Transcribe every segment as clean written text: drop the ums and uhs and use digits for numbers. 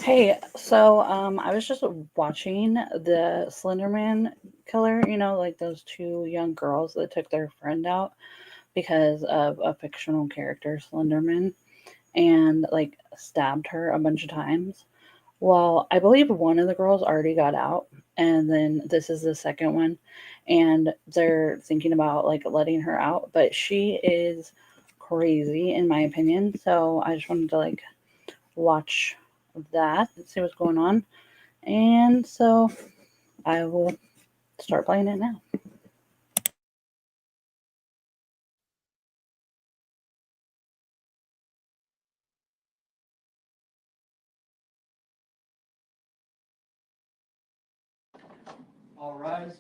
Hey, I was just watching the Slenderman killer, like those two young girls that took their friend out because of a fictional character, Slenderman, and like stabbed her a bunch of times. Well, I believe one of the girls already got out, and then this is the second one, and they're thinking about like letting her out, but she is crazy in my opinion. So I just wanted to like watch that and see what's going on. And so I will start playing it now. All rise.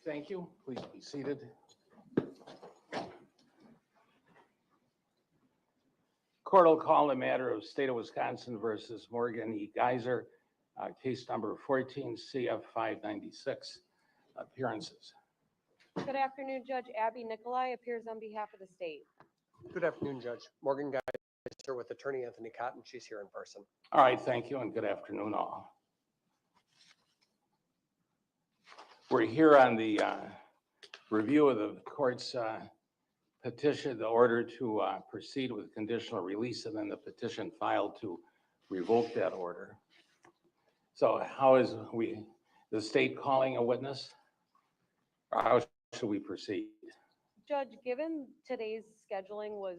Thank you. Please be seated. Court will call the matter of State of Wisconsin versus Morgan E. Geyser, case number 14 CF 596. Appearances. Good afternoon, Judge Abby Nicolai appears on behalf of the state. Good afternoon, Judge. Morgan Geyser with Attorney Anthony Cotton. She's here in person. All right, thank you, and good afternoon, all. We're here on the review of the court's petition, the order to proceed with conditional release, and then the petition filed to revoke that order. So how is the state calling a witness? Or how should we proceed? Judge, given today's scheduling was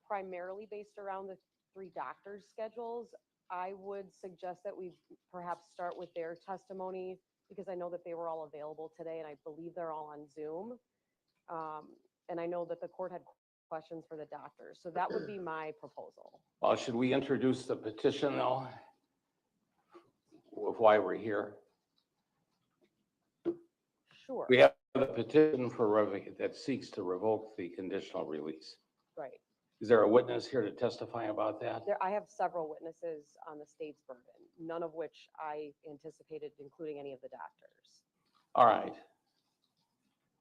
primarily based around the three doctors' schedules, I would suggest that we perhaps start with their testimony because I know that they were all available today and I believe they're all on Zoom. And I know that the court had questions for the doctors. So that would be my proposal. Well, should we introduce the petition though, of why we're here? Sure. We have the petition for that seeks to revoke the conditional release. Right. Is there a witness here to testify about that? I have several witnesses on the state's burden, none of which I anticipated including any of the doctors. All right.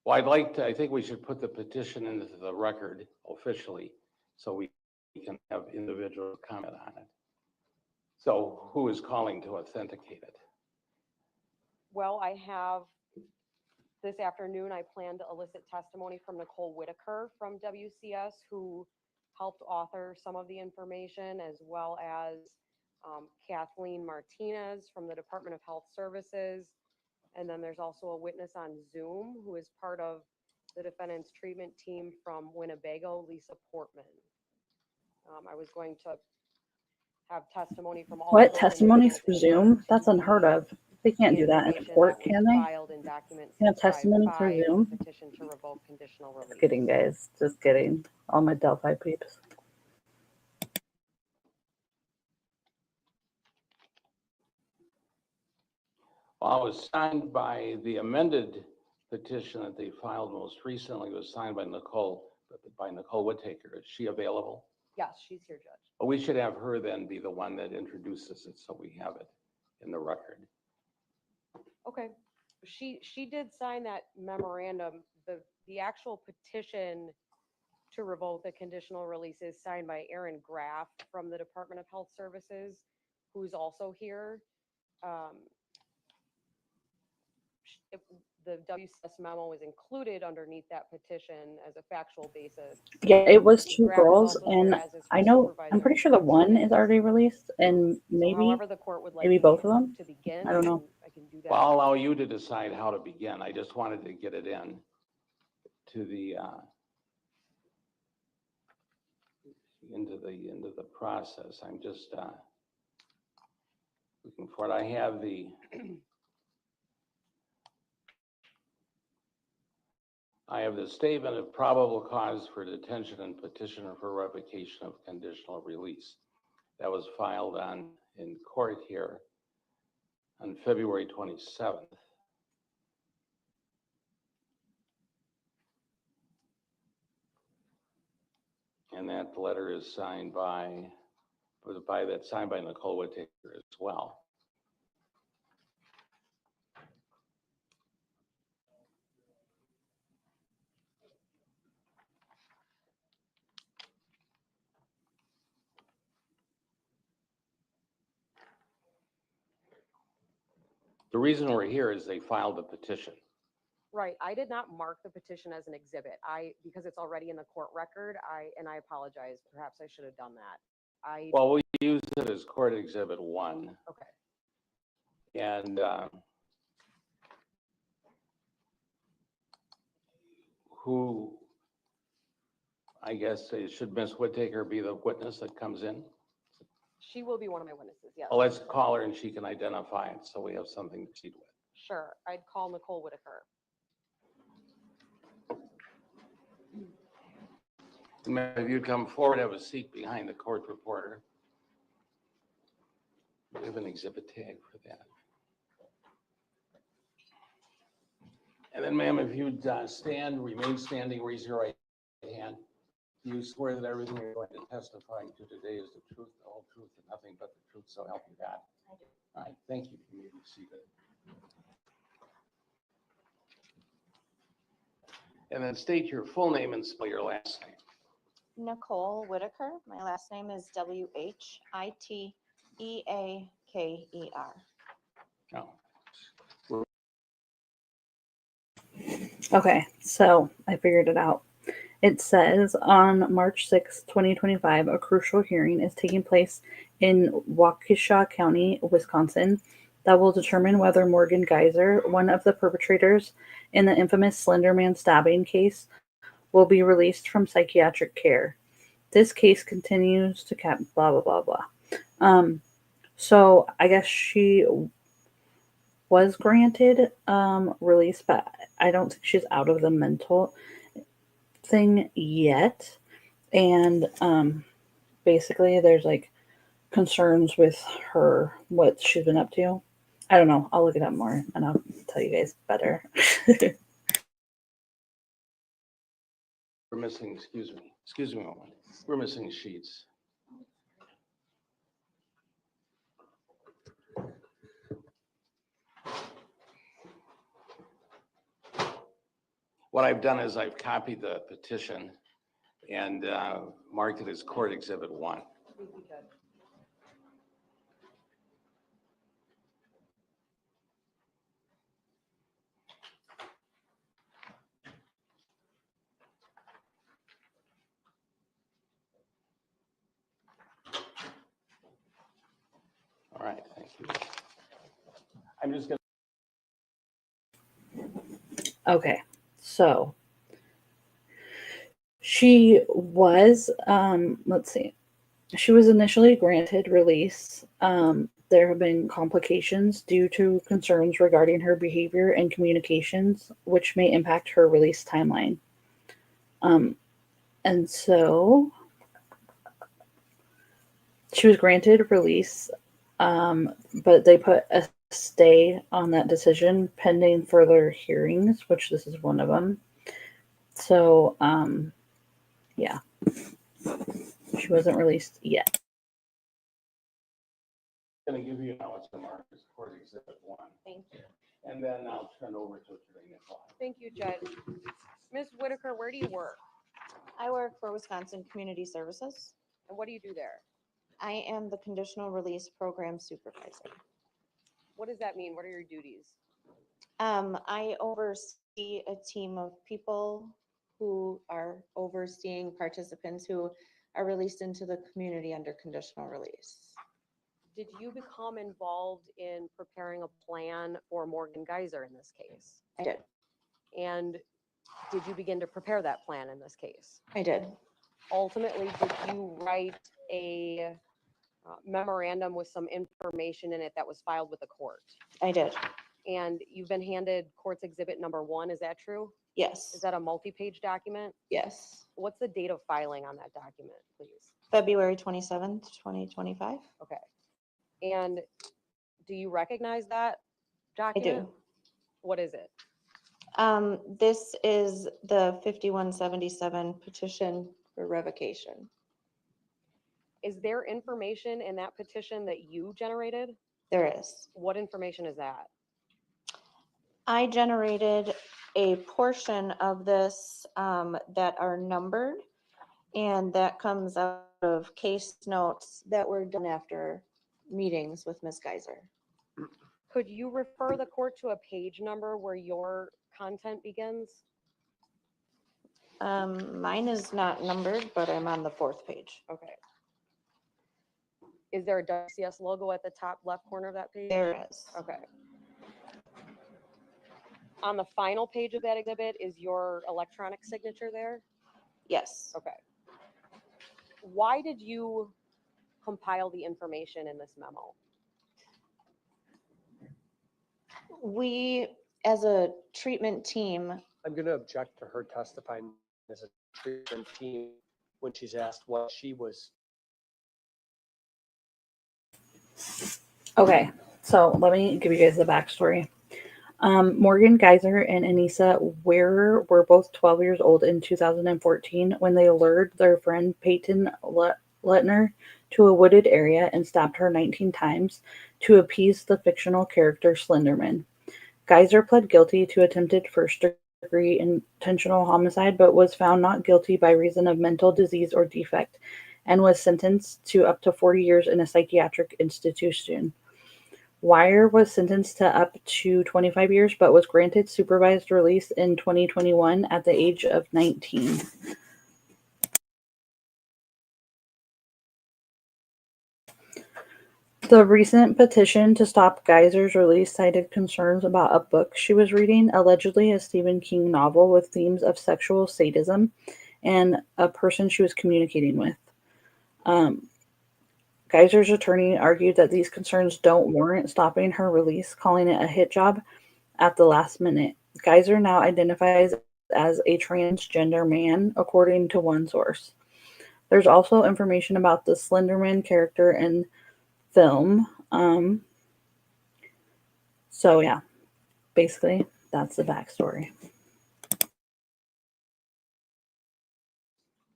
Well, I think we should put the petition into the record officially so we can have individual comment on it. So who is calling to authenticate it? Well, I have this afternoon, I plan to elicit testimony from Nicole Whitaker from WCS, who helped author some of the information, as well as Kathleen Martinez from the Department of Health Services. And then there's also a witness on Zoom who is part of the defendant's treatment team from Winnebago, Lisa Portman. I was going to have testimony from all. What, testimony through Zoom? That's unheard of. They can't do that in court, can they? You have testimony through Zoom? Petition to revoke conditional release. Just kidding, guys. Just kidding. All my Delphi peeps. Well, it was signed by the amended petition that they filed most recently. It was signed by Nicole Whitaker. Is she available? Yes, she's here, Judge. Well, we should have her then be the one that introduces it so we have it in the record. Okay, she did sign that memorandum. The actual petition to revoke the conditional release is signed by Erin Graff from the Department of Health Services, who's also here. The WCS memo is included underneath that petition as a factual basis. Yeah, it was two girls, and I know, I'm pretty sure the one is already released, and maybe the court would like maybe both of them. to begin. I don't know. I can do that. Well, I'll allow you to decide how to begin. I just wanted to get it in to the into the process. I'm just looking for it. I have the statement of probable cause for detention and petitioner for revocation of conditional release. That was filed in court here on February 27th. And that letter is signed by Nicole Whitaker as well. The reason we're here is they filed a petition. Right, I did not mark the petition as an exhibit. Because it's already in the court record, and I apologize, perhaps I should have done that. Well, we use it as Court Exhibit 1, Okay, and who, I guess, should Ms. Whittaker be the witness that comes in? she will be one of my witnesses, yes. Well, let's call her and she can identify it, so we have something to proceed with. Sure, I'd call Nicole Whitaker. Ma'am, if you'd come forward, have a seat behind the court reporter. We have an exhibit tag for that. And then, ma'am, if you'd remain standing, raise your right hand. Do you swear that everything you're going to testify to today is the truth, the whole truth, and nothing but the truth, so help you God? I do. All right, thank you. You may be seated. And then state your full name and spell your last name. Nicole Whitaker. My last name is Whitteaker. No. Okay, so I figured it out. It says on March 6, 2025, a crucial hearing is taking place in Waukesha County, Wisconsin, that will determine whether Morgan Geyser, one of the perpetrators in the infamous Slenderman stabbing case, will be released from psychiatric care. This case continues to blah, blah, blah, blah. So I guess she was granted release, but I don't think she's out of the mental thing yet. And basically there's like concerns with her, what she's been up to. I don't know. I'll look it up more and I'll tell you guys better. We're missing, excuse me a moment. We're missing sheets. What I've done is I've copied the petition and marked it as Court Exhibit 1. Thank you, Judge. All right, thank you. I'm just going Okay, so she was, let's see, she was initially granted release. There have been complications due to concerns regarding her behavior and communications, which may impact her release timeline. And so she was granted release, but they put a stay on that decision pending further hearings, which this is one of them. So, yeah, she wasn't released yet. to give you now what's marked as Court Exhibit 1. Thank you. And then I'll turn over to Attorney Nicole. Thank you, Judge. Ms. Whitaker, where do you work? I work for Wisconsin Community Services. And what do you do there? I am the conditional release program supervisor. What does that mean? What are your duties? I oversee a team of people who are overseeing participants who are released into the community under conditional release. Did you become involved in preparing a plan for Morgan Geyser in this case? I did. And did you begin to prepare that plan in this case? I did. Ultimately, did you write a memorandum with some information in it that was filed with the court? I did. And you've been handed Court's Exhibit number 1, is that true? Yes. Is that a multi-page document? Yes. What's the date of filing on that document, please? February 27th, 2025. Okay. And do you recognize that I document? do. What is it? This is the 5177 petition for revocation. Is there information in that petition that you generated? There is. What information is that? I generated a portion of this that are numbered, and that comes out of case notes that were done after meetings with Ms. Geyser. Could you refer the court to a page number where your content begins? Mine is not numbered, but I'm on the 4th page. Okay. Is there a WCS logo at the top left corner of that page? There is. Okay. On the final page of that exhibit, is your electronic signature there? Yes. Okay. Why did you compile the information in this memo? We, as a treatment team, I'm going to object to her testifying as a treatment team when she's asked what she was. Okay, so let me give you guys the backstory. Morgan Geyser and Anissa Wearer were both 12 years old in 2014 when they lured their friend Peyton Lettner to a wooded area and stabbed her 19 times to appease the fictional character Slenderman. Geyser pled guilty to attempted first-degree intentional homicide but was found not guilty by reason of mental disease or defect and was sentenced to up to 40 years in a psychiatric institution. Weir was sentenced to up to 25 years but was granted supervised release in 2021 at the age of 19. The recent petition to stop Geyser's release cited concerns about a book she was reading, allegedly a Stephen King novel with themes of sexual sadism, and a person she was communicating with. Geyser's attorney argued that these concerns don't warrant stopping her release, calling it a hit job at the last minute. Geyser now identifies as a transgender man, according to one source. There's also information about the Slenderman character in film. So yeah, basically that's the backstory.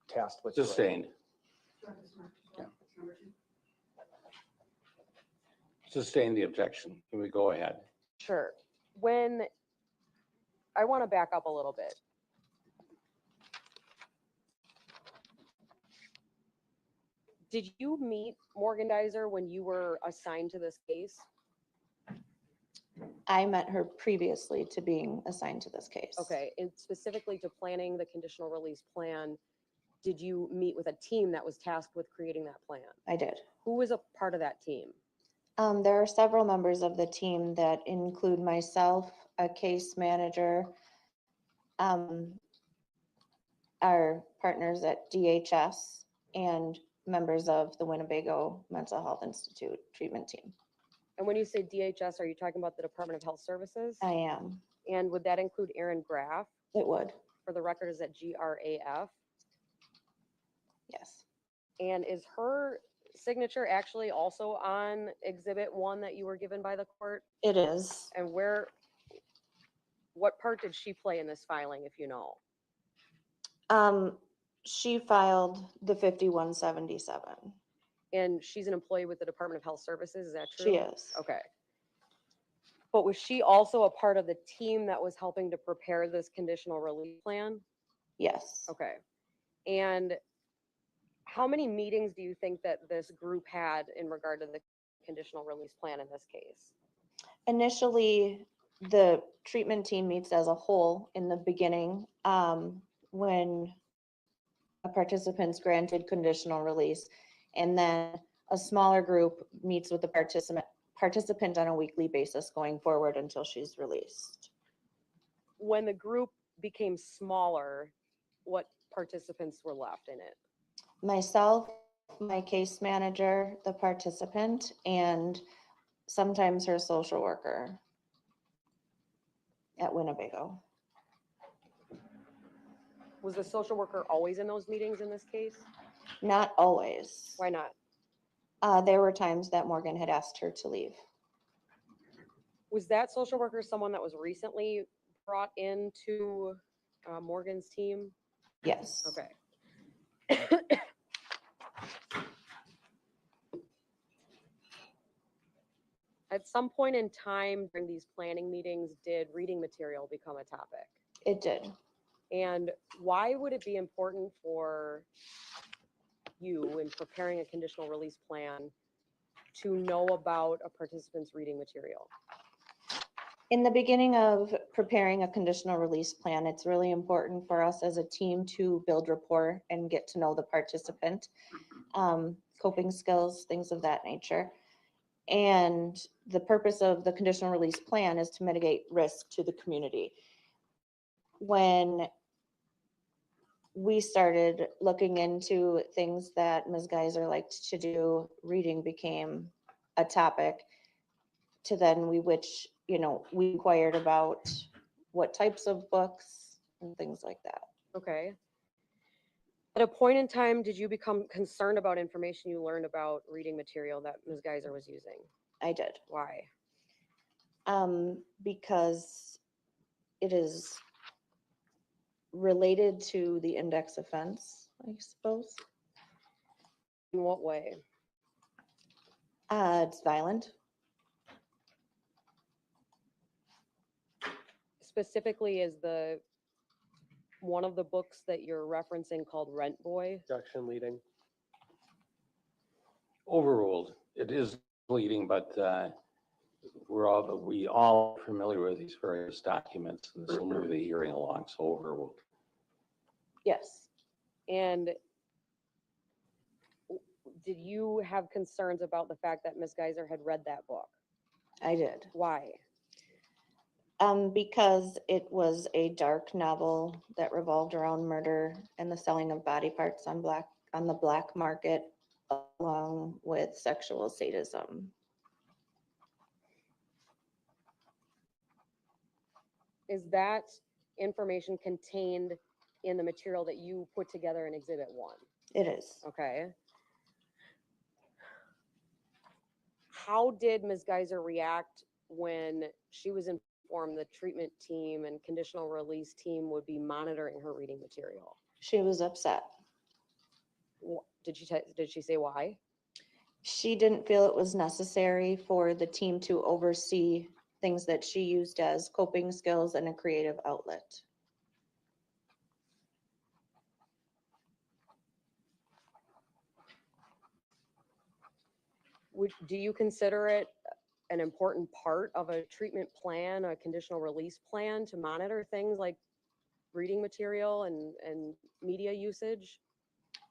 Tasked with. Sustained. Sustain the objection. Can we go ahead? Sure. When, I want to back up a little bit. Did you meet Morgan Geyser when you were assigned to this case? I met her previously to being assigned to this case. Okay, and specifically to planning the conditional release plan, did you meet with a team that was tasked with creating that plan? I did. Who was a part of that team? There are several members of the team that include myself, a case manager, our partners at DHS, and members of the Winnebago Mental Health Institute treatment team. And when you say DHS, are you talking about the Department of Health Services? I am. And would that include Aaron Graff? It would. For the record, is that GRAF? Yes. And is her signature actually also on Exhibit 1 that you were given by the court? It is. And what part did she play in this filing, if you know? She filed the 5177. And she's an employee with the Department of Health Services, is that true? She is. Okay. But was she also a part of the team that was helping to prepare this conditional release plan? Yes. Okay. And how many meetings do you think that this group had in regard to the conditional release plan in this case? Initially, the treatment team meets as a whole in the beginning when a participant's granted conditional release, and then a smaller group meets with the participant on a weekly basis going forward until she's released. When the group became smaller, what participants were left in it? Myself, my case manager, the participant, and sometimes her social worker at Winnebago. Was the social worker always in those meetings in this case? Not always. Why not? There were times that Morgan had asked her to leave. Was that social worker someone that was recently brought into Morgan's team? Yes. Okay. At some point in time during these planning meetings, did reading material become a topic? It did. And why would it be important for you in preparing a conditional release plan to know about a participant's reading material? In the beginning of preparing a conditional release plan, it's really important for us as a team to build rapport and get to know the participant, coping skills, things of that nature. And the purpose of the conditional release plan is to mitigate risk to the community. When we started looking into things that Ms. Geiser liked to do, reading became a topic. To then we inquired about what types of books and things like that. Okay. At a point in time, did you become concerned about information you learned about reading material that Ms. Geiser was using? I did. Why? Because it is related to the index offense, I suppose. In what way? It's violent. Specifically, is one of the books that you're referencing called Rent Boy? Objection leading. Overruled. It is leading, but we all are familiar with these various documents, and this will move the hearing along, so overruled. Yes. And did you have concerns about the fact that Ms. Geiser had read that book? I did. Why? Because it was a dark novel that revolved around murder and the selling of body parts on the black market, along with sexual sadism. Is that information contained in the material that you put together in Exhibit 1? It is. Okay. How did Ms. Geiser react when she was informed the treatment team and conditional release team would be monitoring her reading material? She was upset. Did she say why? She didn't feel it was necessary for the team to oversee things that she used as coping skills and a creative outlet. Do you consider it an important part of a treatment plan, a conditional release plan, to monitor things like reading material and media usage?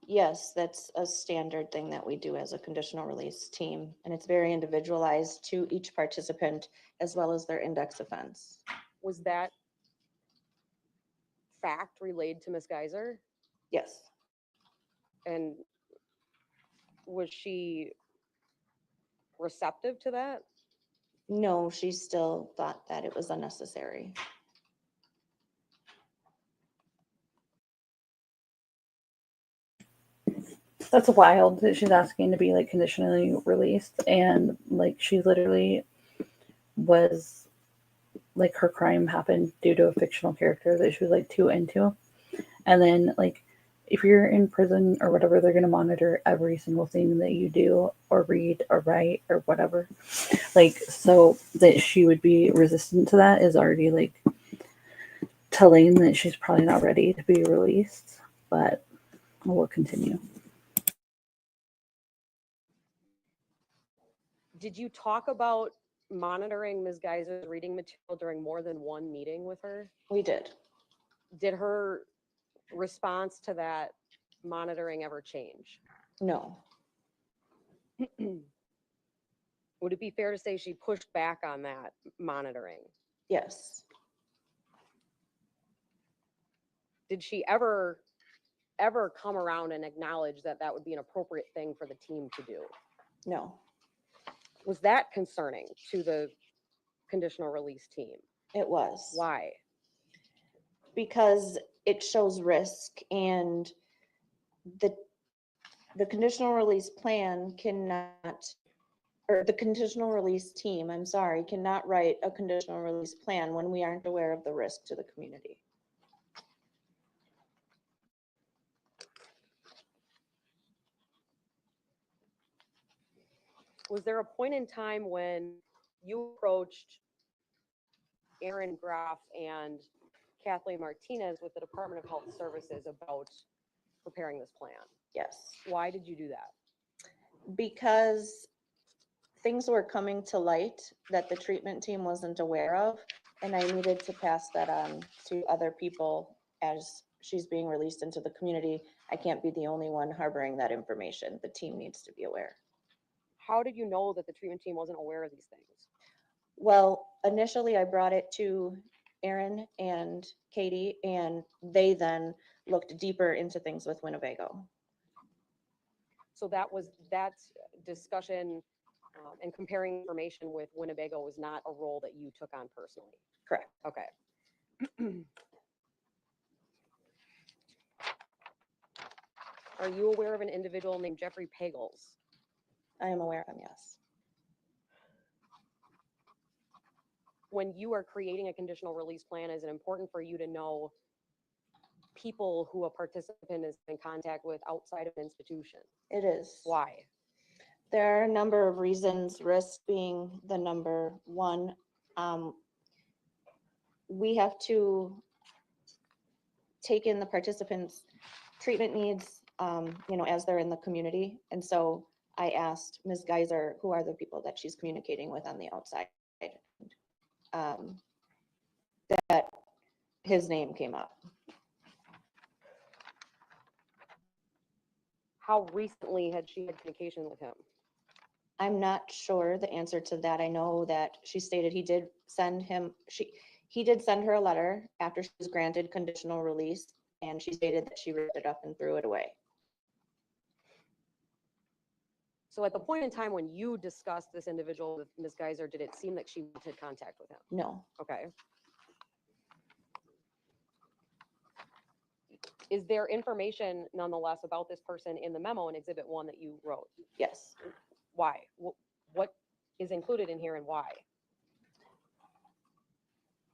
Yes, that's a standard thing that we do as a conditional release team, and it's very individualized to each participant as well as their index offense. Was that fact relayed to Ms. Geiser? Yes. And was she receptive to that? No, she still thought that it was unnecessary. That's wild that she's asking to be like conditionally released, and like she literally was like her crime happened due to a fictional character that she was like too into. And then like if you're in prison or whatever, they're going to monitor every single thing that you do or read or write or whatever. Like, so that she would be resistant to that is already like telling that she's probably not ready to be released, but we'll continue. Did you talk about monitoring Ms. Geiser's reading material during more than one meeting with her? We did. Did her response to that monitoring ever change? No. Would it be fair to say she pushed back on that monitoring? Yes. Did she ever come around and acknowledge that that would be an appropriate thing for the team to do? No. Was that concerning to the conditional release team? It was. Why? Because it shows risk, and the conditional release plan cannot, or the conditional release team, I'm sorry, cannot write a conditional release plan when we aren't aware of the risk to the community. Was there a point in time when you approached Aaron Graff and Kathleen Martinez with the Department of Health Services about preparing this plan? Yes. Why did you do that? Because things were coming to light that the treatment team wasn't aware of, and I needed to pass that on to other people as she's being released into the community. I can't be the only one harboring that information. The team needs to be aware. How did you know that the treatment team wasn't aware of these things? Well, initially I brought it to Aaron and Katie, and they then looked deeper into things with Winnebago. So that discussion and comparing information with Winnebago was not a role that you took on personally. Correct. Okay. Are you aware of an individual named Jeffrey Pagels? I am aware of them, yes. When you are creating a conditional release plan, is it important for you to know people who a participant is in contact with outside of an institution? It is. Why? There are a number of reasons, risk being the number one. We have to take in the participants' treatment needs, as they're in the community. And so I asked Ms. Geiser, who are the people that she's communicating with on the outside? That his name came up. How recently had she had communication with him? I'm not sure the answer to that. I know that she stated he did send her a letter after she was granted conditional release, and she stated that she ripped it up and threw it away. So at the point in time when you discussed this individual with Ms. Geiser, did it seem that she wanted contact with him? No, Okay. Is there information nonetheless about this person in the memo in Exhibit 1 that you wrote? yes. Why? What is included in here and why?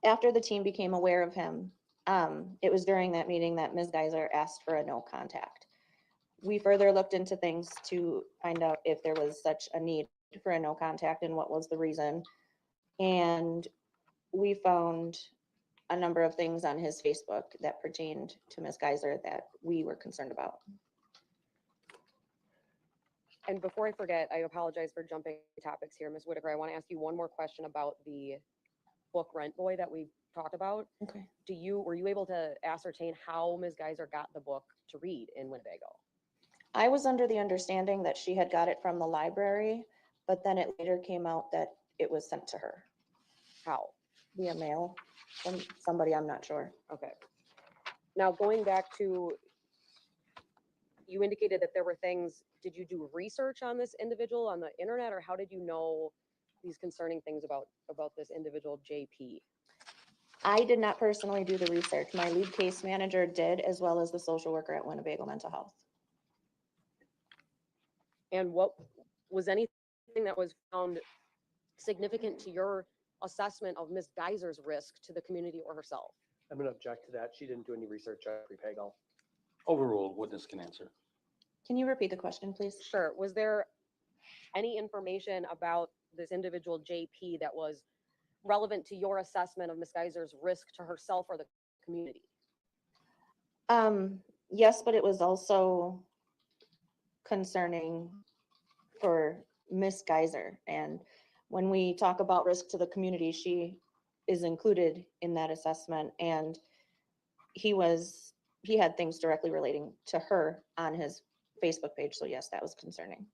After the team became aware of him, it was during that meeting that Ms. Geiser asked for a no contact. We further looked into things to find out if there was such a need for a no contact and what was the reason. And we found a number of things on his Facebook that pertained to Ms. Geiser that we were concerned about. And before I forget, I apologize for jumping topics here, Ms. Whitaker. I want to ask you one more question about the book Rent Boy that we talked about. Okay. Were you able to ascertain how Ms. Geiser got the book to read in Winnebago? I was under the understanding that she had got it from the library, but then it later came out that it was sent to her How? via mail from somebody, I'm not sure. Okay. Now going back to, you indicated that there were things, did you do research on this individual on the internet, or how did you know these concerning things about this individual JP? I did not personally do the research. My lead case manager did, as well as the social worker at Winnebago Mental Health. And what was anything that was found significant to your assessment of Ms. Geiser's risk to the community or herself? I'm going to object to that. She didn't do any research on Jeffrey Pagel. Overruled, witness can answer. Can you repeat the question, please? Sure. Was there any information about this individual JP that was relevant to your assessment of Ms. Geiser's risk to herself or the community? Yes, but it was also concerning for Miss Geiser. And when we talk about risk to the community, she is included in that assessment. And he had things directly relating to her on his Facebook page. So yes, that was concerning.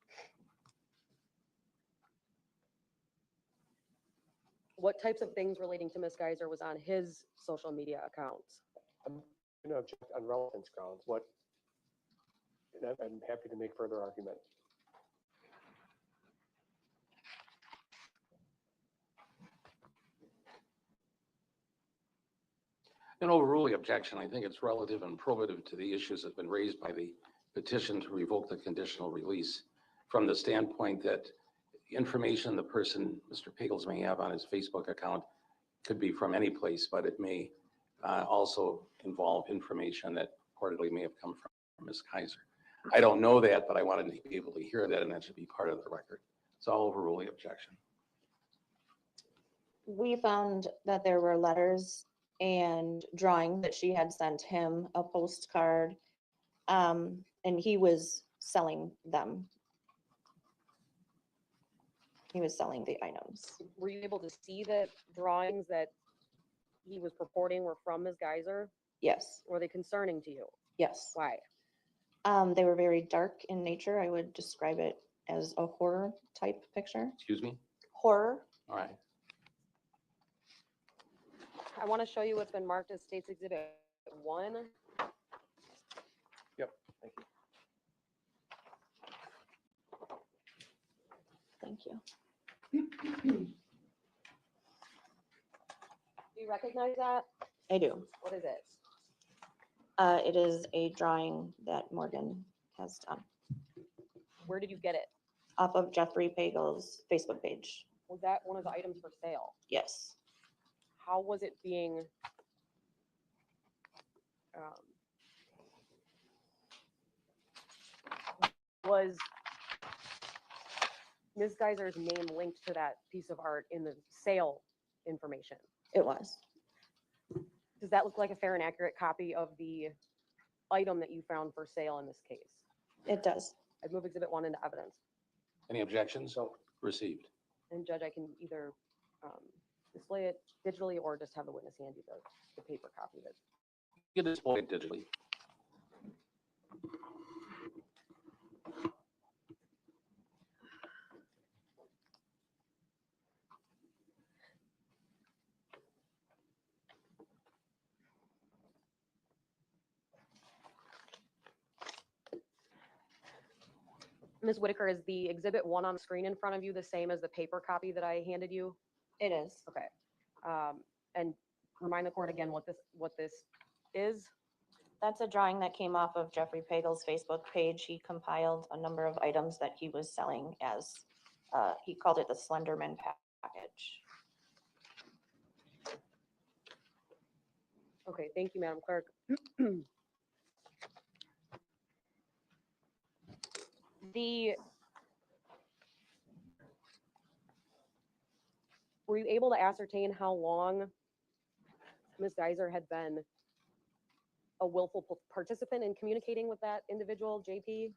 What types of things relating to Ms. Geiser was on his social media accounts? I'm going to object on relevance grounds. I'm happy to make further argument. In overruling the objection, I think it's relative and probative to the issues that have been raised by the petition to revoke the conditional release from the standpoint that information the person, Mr. Pagels, may have on his Facebook account could be from any place, but it may also involve information that reportedly may have come from Ms. Kaiser. I don't know that, but I wanted to be able to hear that, and that should be part of the record. So I'll overrule the objection. We found that there were letters and drawings that she had sent him, a postcard, and he was selling them. he was selling the items. Were you able to see the drawings that he was purporting were from Ms. Geiser? Yes, Were they concerning to you? yes. Why? They were very dark in nature. I would describe it as a horror type picture. Excuse me? Horror. All right. I want to show you what's been marked as State's Exhibit 1. Yep, thank you. Thank you. Do you recognize that? I do. What is it? It is a drawing that Morgan has done Where did you get it? off of Jeffrey Pagel's Facebook page. Was that one of the items for sale? Yes. How was it being um, was Ms. Geiser's name linked to that piece of art in the sale information? It was. Does that look like a fair and accurate copy of the item that you found for sale in this case? It does. I'd move Exhibit 1 into evidence. Any objections? So, Received. And Judge, I can either display it digitally or just have the witness hand you the paper copy of it. You can display it digitally. Ms. Whitaker, is the Exhibit 1 on the screen in front of you the same as the paper copy that I handed you? It is. Okay. And remind the court again what this is. That's a drawing that came off of Jeffrey Pagel's Facebook page. He compiled a number of items that he was selling as, he called it the Slenderman package. Okay, thank you, Madam Clerk. Were you able to ascertain how long Ms. Geiser had been a willful participant in communicating with that individual, JP?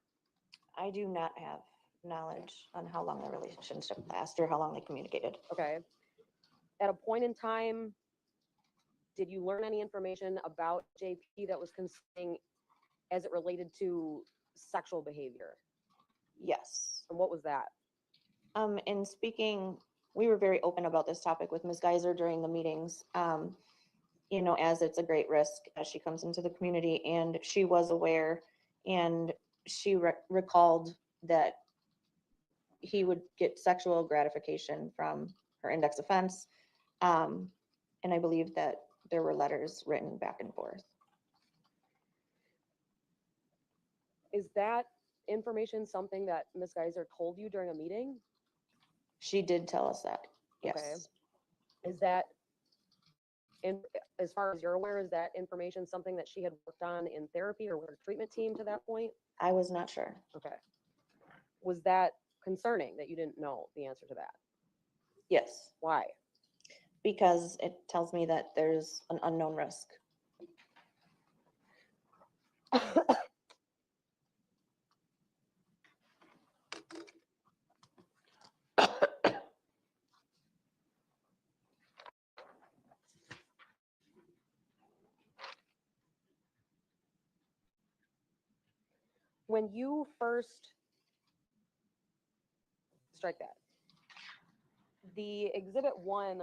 I do not have knowledge on how long the relationship lasted or how long they communicated. Okay. At a point in time, did you learn any information about JP that was concerning as it related to sexual behavior? Yes. And what was that? In speaking, we were very open about this topic with Ms. Geiser during the meetings. You know, as it's a great risk as she comes into the community, and she was aware, and she recalled that he would get sexual gratification from her index offense. And I believe that there were letters written back and forth. Is that information something that Ms. Geiser told you during a meeting? She did tell us that, yes. Okay. Is that, as far as you're aware, is that information something that she had worked on in therapy or with her treatment team to that point? I was not sure. Okay. Was that concerning that you didn't know the answer to that? Yes, Why? because it tells me that there's an unknown risk. When you first strike that, the Exhibit 1,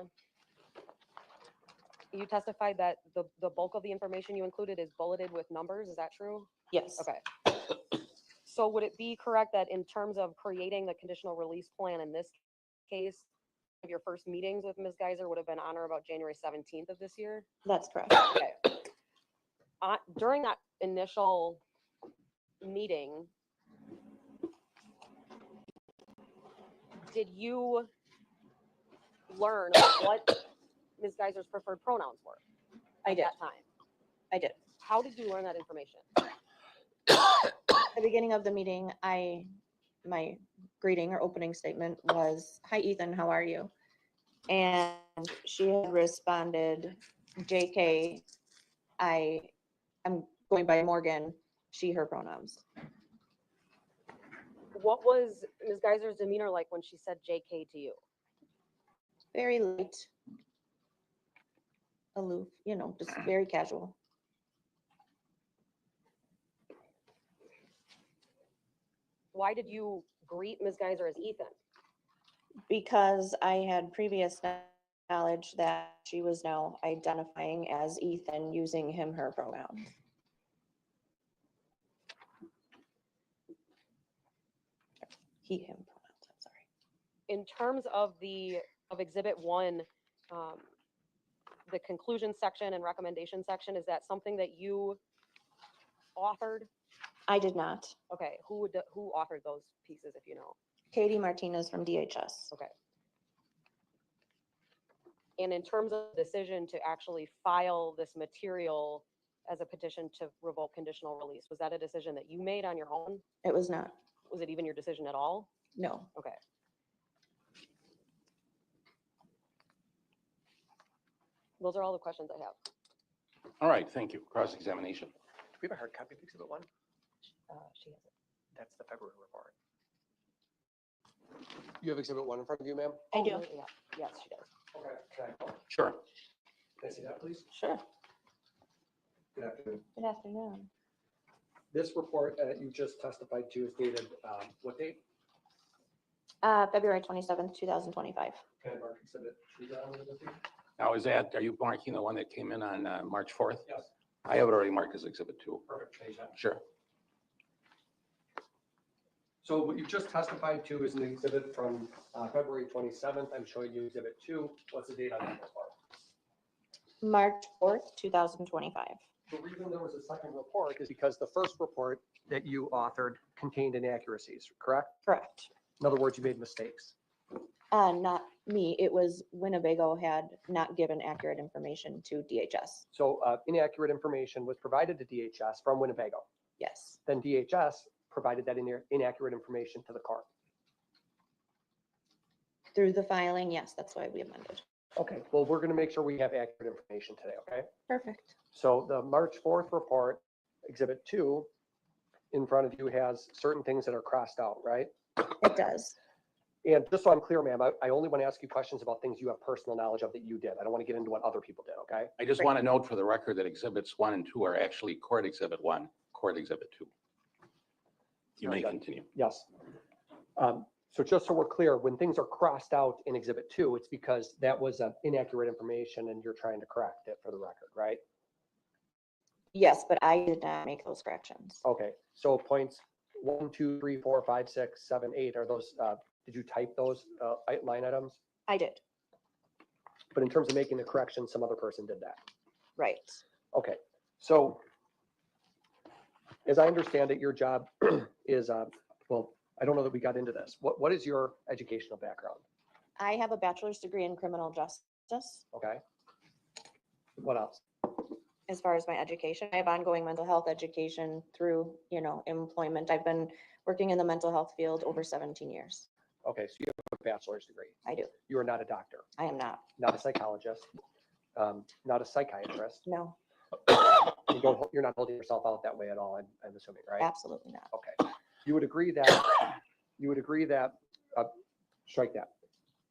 you testified that the bulk of the information you included is bulleted with numbers. Is that true? Yes. Okay. So would it be correct that in terms of creating the conditional release plan in this case, your first meetings with Ms. Geiser would have been on or about January 17th of this year? That's correct. Okay. During that initial meeting, did you learn what Ms. Geiser's preferred pronouns were I at did. that time? I did. How did you learn that information? At the beginning of the meeting, my greeting or opening statement was, "Hi, Ethan, how are you?" And she had responded, "JK, I'm going by Morgan, she, her pronouns." What was Ms. Geiser's demeanor like when she said JK to you? Very light. Aloof, just very casual. Why did you greet Ms. Geiser as Ethan? Because I had previous knowledge that she was now identifying as Ethan using him, her pronouns. He, him pronouns, I'm sorry. In terms of Exhibit 1, the conclusion section and recommendation section, is that something that you authored? I did not. Okay, who authored those pieces, if you know? Katie Martinez from DHS. Okay. And in terms of the decision to actually file this material as a petition to revoke conditional release, was that a decision that you made on your own? It was not. Was it even your decision at all? No. Okay. Those are all the questions I have. All right, thank you. Cross-examination. Do we have a hard copy of Exhibit 1? She has it. That's the February report. You have Exhibit 1 in front of you, ma'am? I do. Yeah, yes, she does. Okay. Can I go? Sure. Can I see that, please? Sure. Good afternoon. Good afternoon. This report that you just testified to is dated, what date? February 27th, 2025. Can I mark Exhibit 2 down with you? Now, are you marking the one that came in on March 4th? Yes. I have it already marked as Exhibit 2. Perfect, change that. Sure. So what you just testified to is an exhibit from February 27th. I'm showing you Exhibit 2. What's the date on that report? March 4th, 2025. The reason there was a second report is because the first report that you authored contained inaccuracies, correct? Correct. In other words, you made mistakes. Not me. It was Winnebago had not given accurate information to DHS. So inaccurate information was provided to DHS from Winnebago. Yes. Then DHS provided that inaccurate information to the court. Through the filing, yes, that's why we amended. Okay, well, we're going to make sure we have accurate information today, okay? Perfect. So the March 4th report, Exhibit 2, in front of you has certain things that are crossed out, right? It does. And just so I'm clear, ma'am, I only want to ask you questions about things you have personal knowledge of that you did. I don't want to get into what other people did, okay? I just want to note for the record that Exhibits 1 and 2 are actually Court Exhibit 1, Court Exhibit 2. You may continue. Yes. So just so we're clear, when things are crossed out in Exhibit 2, it's because that was inaccurate information and you're trying to correct it for the record, right? Yes, but I did not make those corrections. Okay, so points 1, 2, 3, 4, 5, 6, 7, 8, are those, did you type those line items? I did. But in terms of making the correction, some other person did that. Right. Okay, so as I understand it, your job is, well, I don't know that we got into this. What is your educational background? I have a bachelor's degree in criminal justice. Okay. What else? As far as my education, I have ongoing mental health education through, employment. I've been working in the mental health field over 17 years. Okay, so you have a bachelor's degree. I do. You are not a doctor, I am not. not a psychologist, not a psychiatrist. No, You're not holding yourself out that way at all, I'm assuming, right? absolutely not. Okay. You would agree that, strike that.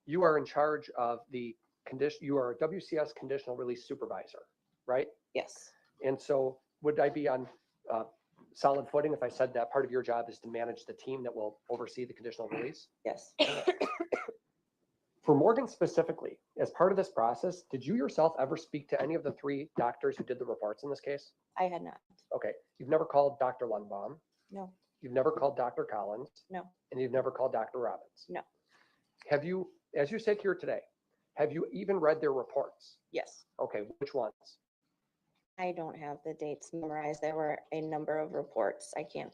You are in charge of the condition, you are a WCS conditional release supervisor, right? Yes. And so would I be on solid footing if I said that part of your job is to manage the team that will oversee the conditional release? Yes. For Morgan specifically, as part of this process, did you yourself ever speak to any of the 3 doctors who did the reports in this case? I had not. Okay, you've never called Dr. Lundbaum, No, you've never called Dr. Collins, no, and you've never called Dr. Robbins. No. Have you, as you sit here today, have you even read their reports? yes. Okay, which ones? I don't have the dates memorized. There were a number of reports. I can't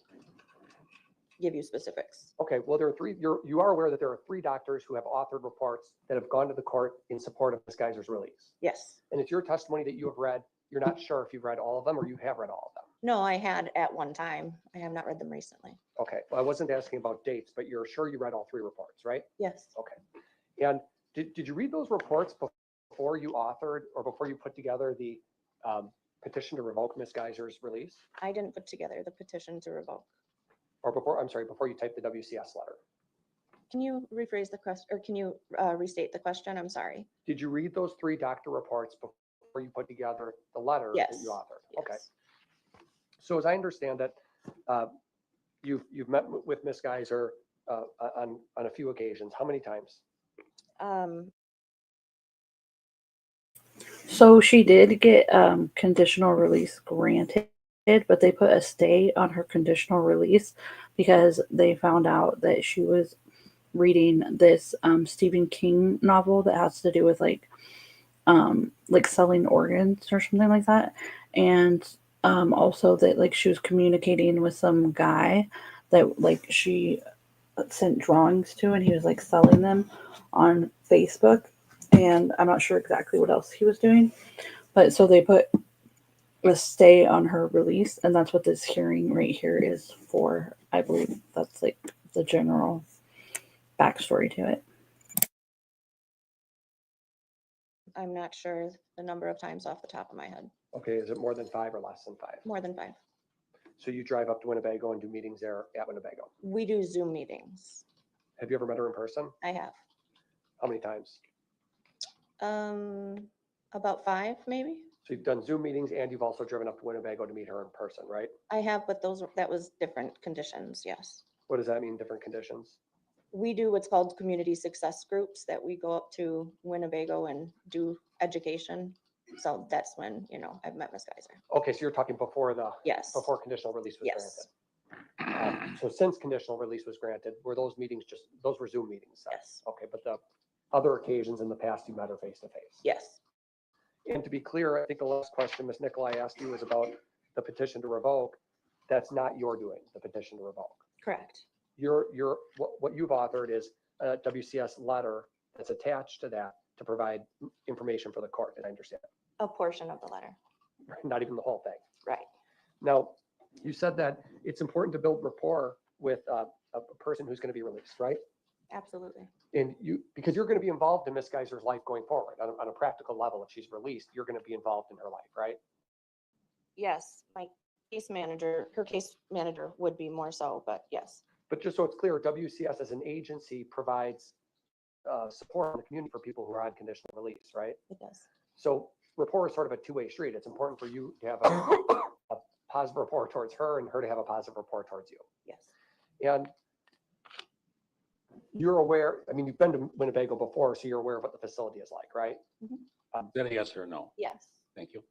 give you specifics. Okay, well, there are 3, you are aware that there are 3 doctors who have authored reports that have gone to the court in support of Ms. Geiser's release. Yes. And it's your testimony that you have read. You're not sure if you've read all of them or you have read all of them. No, I had at one time. I have not read them recently. Okay, well, I wasn't asking about dates, but you're sure you read all 3 reports, right? Yes. Okay. And did you read those reports before you authored or before you put together the petition to revoke Ms. Geiser's release? I didn't put together the petition to revoke. or before, I'm sorry, before you type the WCS letter. Can you rephrase the question, or can you restate the question? I'm sorry. Did you read those 3 doctor reports before you put together the letter that Yes. you authored? Okay. Yes. So as I understand it, you've met with Ms. Geiser on a few occasions. How many times? So she did get conditional release granted, but they put a stay on her conditional release because they found out that she was reading this Stephen King novel that has to do with like selling organs or something like that, and also that like she was communicating with some guy that like she sent drawings to, and he was like selling them on Facebook, and I'm not sure exactly what else he was doing, but so they put a stay on her release, and that's what this hearing right here is for. I believe that's like the general backstory to it. I'm not sure the number of times off the top of my head. Okay, is it more than 5 or less than 5? More than 5. So you drive up to Winnebago and do meetings there at Winnebago. We do Zoom meetings. Have you ever met her in person? I have. How many times? About 5 maybe. So you've done Zoom meetings and you've also driven up to Winnebago to meet her in person, right? I have, but that was different conditions. Yes. What does that mean, different conditions? We do what's called community success groups that we go up to Winnebago and do education. So that's when, I've met Ms. Geiser. Okay, so you're talking before Yes. before conditional release was Yes. granted. So since conditional release was granted, were those meetings those were Zoom meetings? Then? Yes. Okay, but the other occasions in the past, you met her face to face? Yes. And to be clear, I think the last question Ms. Nicolai asked you was about the petition to revoke. That's not your doing, the petition to revoke. Correct. What you've authored is a WCS letter that's attached to that to provide information for the court, and I understand. A portion of the letter. Not even the whole thing. Right. Now, you said that it's important to build rapport with a person who's going to be released, right? Absolutely. And because you're going to be involved in Ms. Geiser's life going forward on a practical level. If she's released, you're going to be involved in her life, right? Yes. Her case manager would be more so, but yes. But just so it's clear, WCS as an agency provides support in the community for people who are on conditional release, right? It does. So rapport is sort of a two-way street. It's important for you to have a positive rapport towards her and her to have a positive rapport towards you. Yes. And you're aware, I mean, you've been to Winnebago before, so you're aware of what the facility is like, right? Is that a yes or no? Yes. Thank you.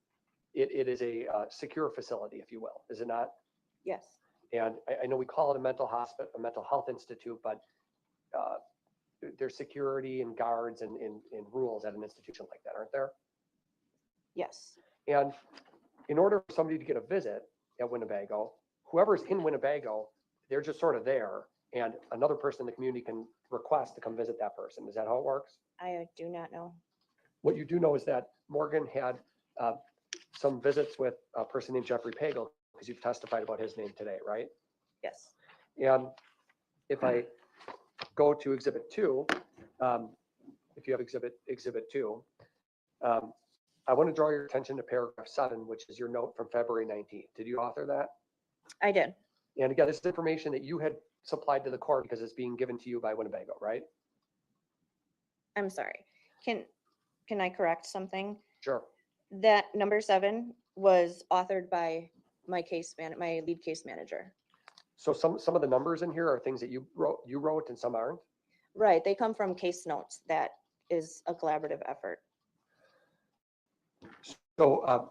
It is a secure facility, if you will, is it not? Yes. And I know we call it a mental health institute, but there's security and guards and rules at an institution like that, aren't there? Yes. And in order for somebody to get a visit at Winnebago, whoever's in Winnebago, they're just sort of there, and another person in the community can request to come visit that person. Is that how it works? I do not know. What you do know is that Morgan had some visits with a person named Jeffrey Pagel, because you've testified about his name today, right? Yes. And if I go to Exhibit 2, if you have Exhibit 2, I want to draw your attention to paragraph 7, which is your note from February 19th. Did you author that? I did. And again, this is information that you had supplied to the court because it's being given to you by Winnebago, right? I'm sorry. Can I correct something? Sure. That number 7 was authored by my lead case manager. So some of the numbers in here are things that you wrote and some aren't? Right. They come from case notes. That is a collaborative effort. So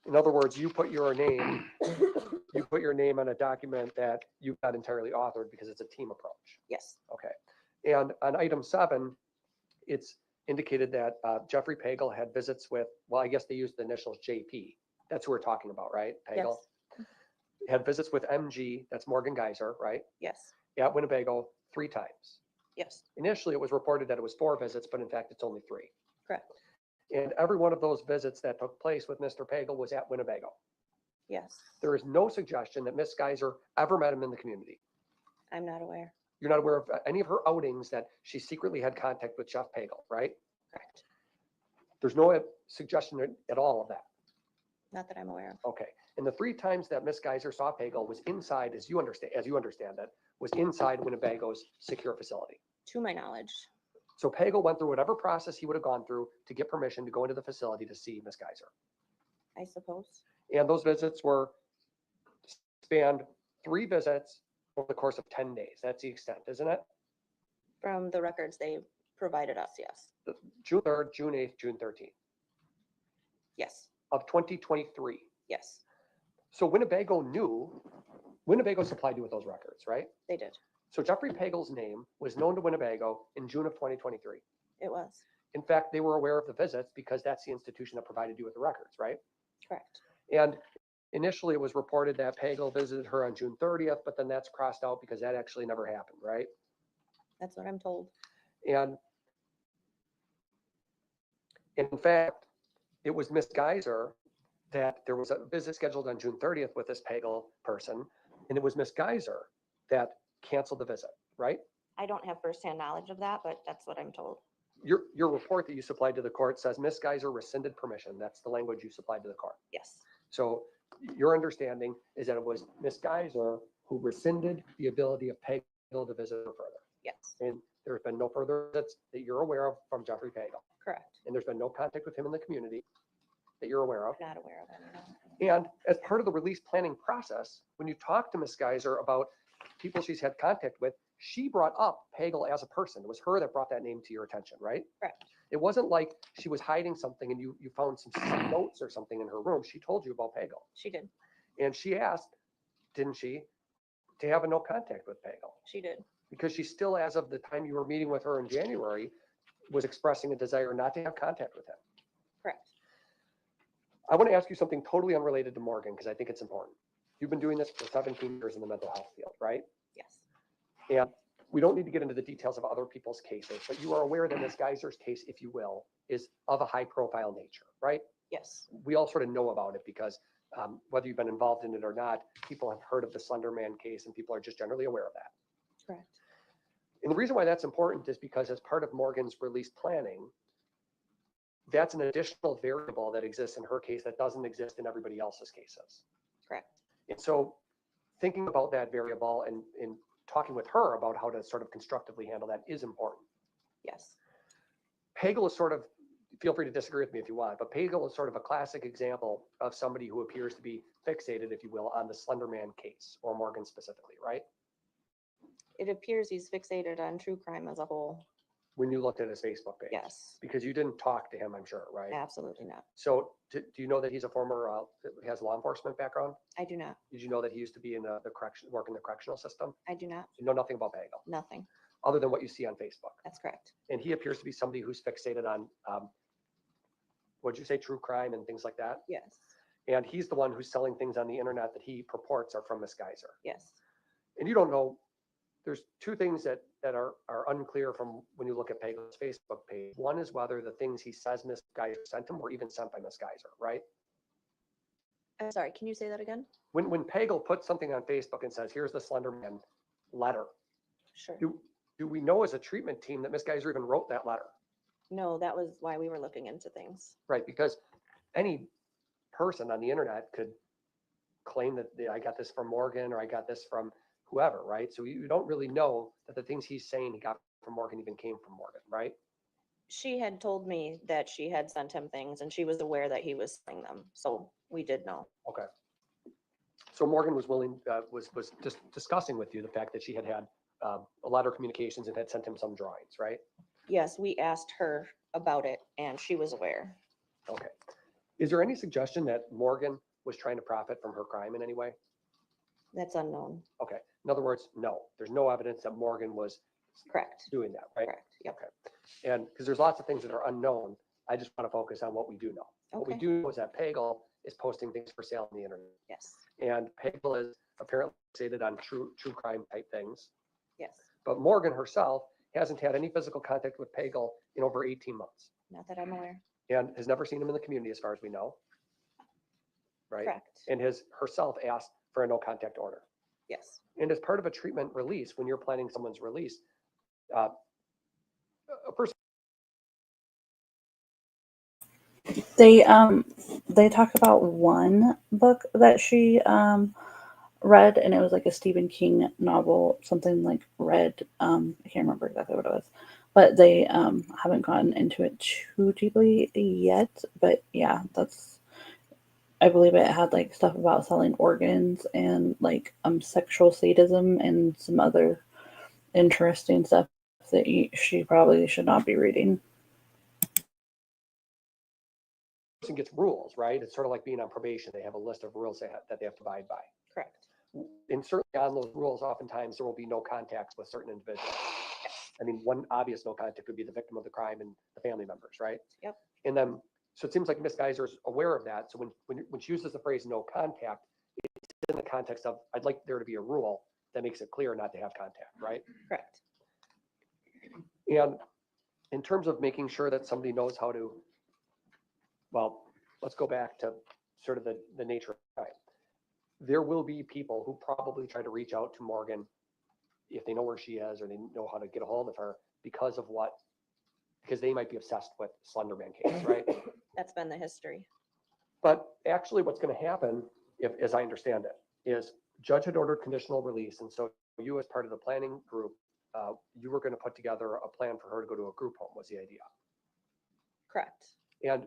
in other words, you put your name on a document that you've not entirely authored because it's a team approach. Yes. Okay. And on item 7, it's indicated that Jeffrey Pagel had visits with, well, I guess they used the initials JP. That's who we're talking about, right? Pagel. Yes. Had visits with MG, that's Morgan Geiser, right? Yes. At Winnebago 3 times. Yes. Initially, it was reported that it was 4 visits, but in fact, it's only 3. Correct. And every one of those visits that took place with Mr. Pagel was at Winnebago. Yes. There is no suggestion that Ms. Geiser ever met him in the community. I'm not aware. You're not aware of any of her outings that she secretly had contact with Jeff Pagel, right? Correct. There's no suggestion at all of that. Not that I'm aware of. Okay, and the 3 times that Miss Geiser saw Pagel was inside, as you understand it, was inside Winnebago's secure facility. To my knowledge. So Pagel went through whatever process he would have gone through to get permission to go into the facility to see Miss Geiser. I suppose. And those visits were spanned 3 visits over the course of 10 days. That's the extent, isn't it? From the records they provided us, yes. June 3rd, June 8th, June 13th Yes, of 2023. yes, So Winnebago supplied you with those records, right? they did. So Jeffrey Pagel's name was known to Winnebago in June of 2023. It was, In fact, they were aware of the visits because that's the institution that provided you with the records, right? correct. And initially it was reported that Pagel visited her on June 30th, but then that's crossed out because that actually never happened, right? That's what I'm told. And in fact, it was Miss Geiser that there was a visit scheduled on June 30th with this Pagel person, and it was Miss Geiser that canceled the visit, right? I don't have firsthand knowledge of that, but that's what I'm told. Your report that you supplied to the court says Miss Geiser rescinded permission. That's the language you supplied to the court. Yes, So your understanding is that it was Miss Geiser who rescinded the ability of Pagel to visit her further. yes, And there's been no further visits that you're aware of from Jeffrey Pagel. correct. And there's been no contact with him in the community that you're aware of. Not aware of any. And as part of the release planning process, when you talk to Miss Geiser about people she's had contact with, she brought up Pagel as a person. It was her that brought that name to your attention, right? Correct. It wasn't like she was hiding something and you found some notes or something in her room. She told you about Pagel. She did. And she asked, didn't she, to have a no contact with Pagel? She did. Because she still, as of the time you were meeting with her in January, was expressing a desire not to have contact with him. Correct. I want to ask you something totally unrelated to Morgan, because I think it's important. You've been doing this for 17 years in the mental health field, right? Yes, And we don't need to get into the details of other people's cases, but you are aware that Ms. Geiser's case, if you will, is of a high profile nature, right? yes, We all sort of know about it because whether you've been involved in it or not, people have heard of the Slenderman case and people are just generally aware of that. correct. And the reason why that's important is because as part of Morgan's release planning, that's an additional variable that exists in her case that doesn't exist in everybody else's cases. Correct. And so thinking about that variable and talking with her about how to sort of constructively handle that is important. Yes, Pagel is sort of, feel free to disagree with me if you want, but Pagel is sort of a classic example of somebody who appears to be fixated, if you will, on the Slenderman case, or Morgan specifically, right? it appears he's fixated on true crime as a whole. When you looked at his Facebook page. Yes, Because you didn't talk to him, I'm sure, right? absolutely not. So do you know that he's a former, has law enforcement background? I do not. Did you know that he used to be in the work in the correctional system? I do not. You know nothing about Pagel, Nothing. other than what you see on Facebook. That's correct. And he appears to be somebody who's fixated on, what'd you say, true crime and things like that? Yes, And he's the one who's selling things on the internet that he purports are from Miss Geiser. yes, And you don't know, there's 2 things that are unclear from when you look at Pagel's Facebook page. One is whether the things he says Miss Geiser sent him were even sent by Miss Geiser, right? I'm sorry, can you say that again? When Pagel puts something on Facebook and says, here's the Slenderman letter, Sure. do we know as a treatment team that Miss Geiser even wrote that letter? No, that was why we were looking into things. Right, because any person on the internet could claim that I got this from Morgan or I got this from whoever, right? So you don't really know that the things he's saying he got from Morgan even came from Morgan, right? She had told me that she had sent him things and she was aware that he was selling them. So we did know. Okay. So Morgan was willing, was just discussing with you the fact that she had a lot of communications and had sent him some drawings, right? Yes, we asked her about it and she was aware. Okay. Is there any suggestion that Morgan was trying to profit from her crime in any way? That's unknown. Okay. In other words, no, there's no evidence that Morgan was Correct. doing that, right? Correct. Yep. Okay. And because there's lots of things that are unknown, I just want to focus on what we do know. What we Okay. do know is that Pagel is posting things for sale on the internet. Yes. And Pagel is apparently fixated on true crime type things. Yes. But Morgan herself hasn't had any physical contact with Pagel in over 18 months Not that I'm aware. and has never seen him in the community as far as we know. Right? Correct. And has herself asked for a no contact order. Yes. And as part of a treatment release, when you're planning someone's release, a person They talk about one book that she read, and it was like a Stephen King novel, something like Red. I can't remember exactly what it was, but they haven't gotten into it too deeply yet. But yeah, that's, I believe it had like stuff about selling organs and like sexual sadism and some other interesting stuff that she probably should not be reading. Person gets rules, right? It's sort of like being on probation. They have a list of rules that they have to abide by. Correct. And certainly on those rules, oftentimes there will be no contacts with certain individuals. I mean, one obvious no contact would be the victim of the crime and the family members, right? Yep. And then, so it seems like Ms. Geiser is aware of that. So when she uses the phrase no contact, it's in the context of, I'd like there to be a rule that makes it clear not to have contact, right? Correct. And in terms of making sure that somebody knows how to, well, let's go back to sort of the nature of crime. There will be people who probably try to reach out to Morgan if they know where she is or they know how to get a hold of her because they might be obsessed with Slenderman case, right? That's been the history. But actually what's going to happen, if, as I understand it, is judge had ordered conditional release. And so you, as part of the planning group, you were going to put together a plan for her to go to a group home was the idea. Correct. And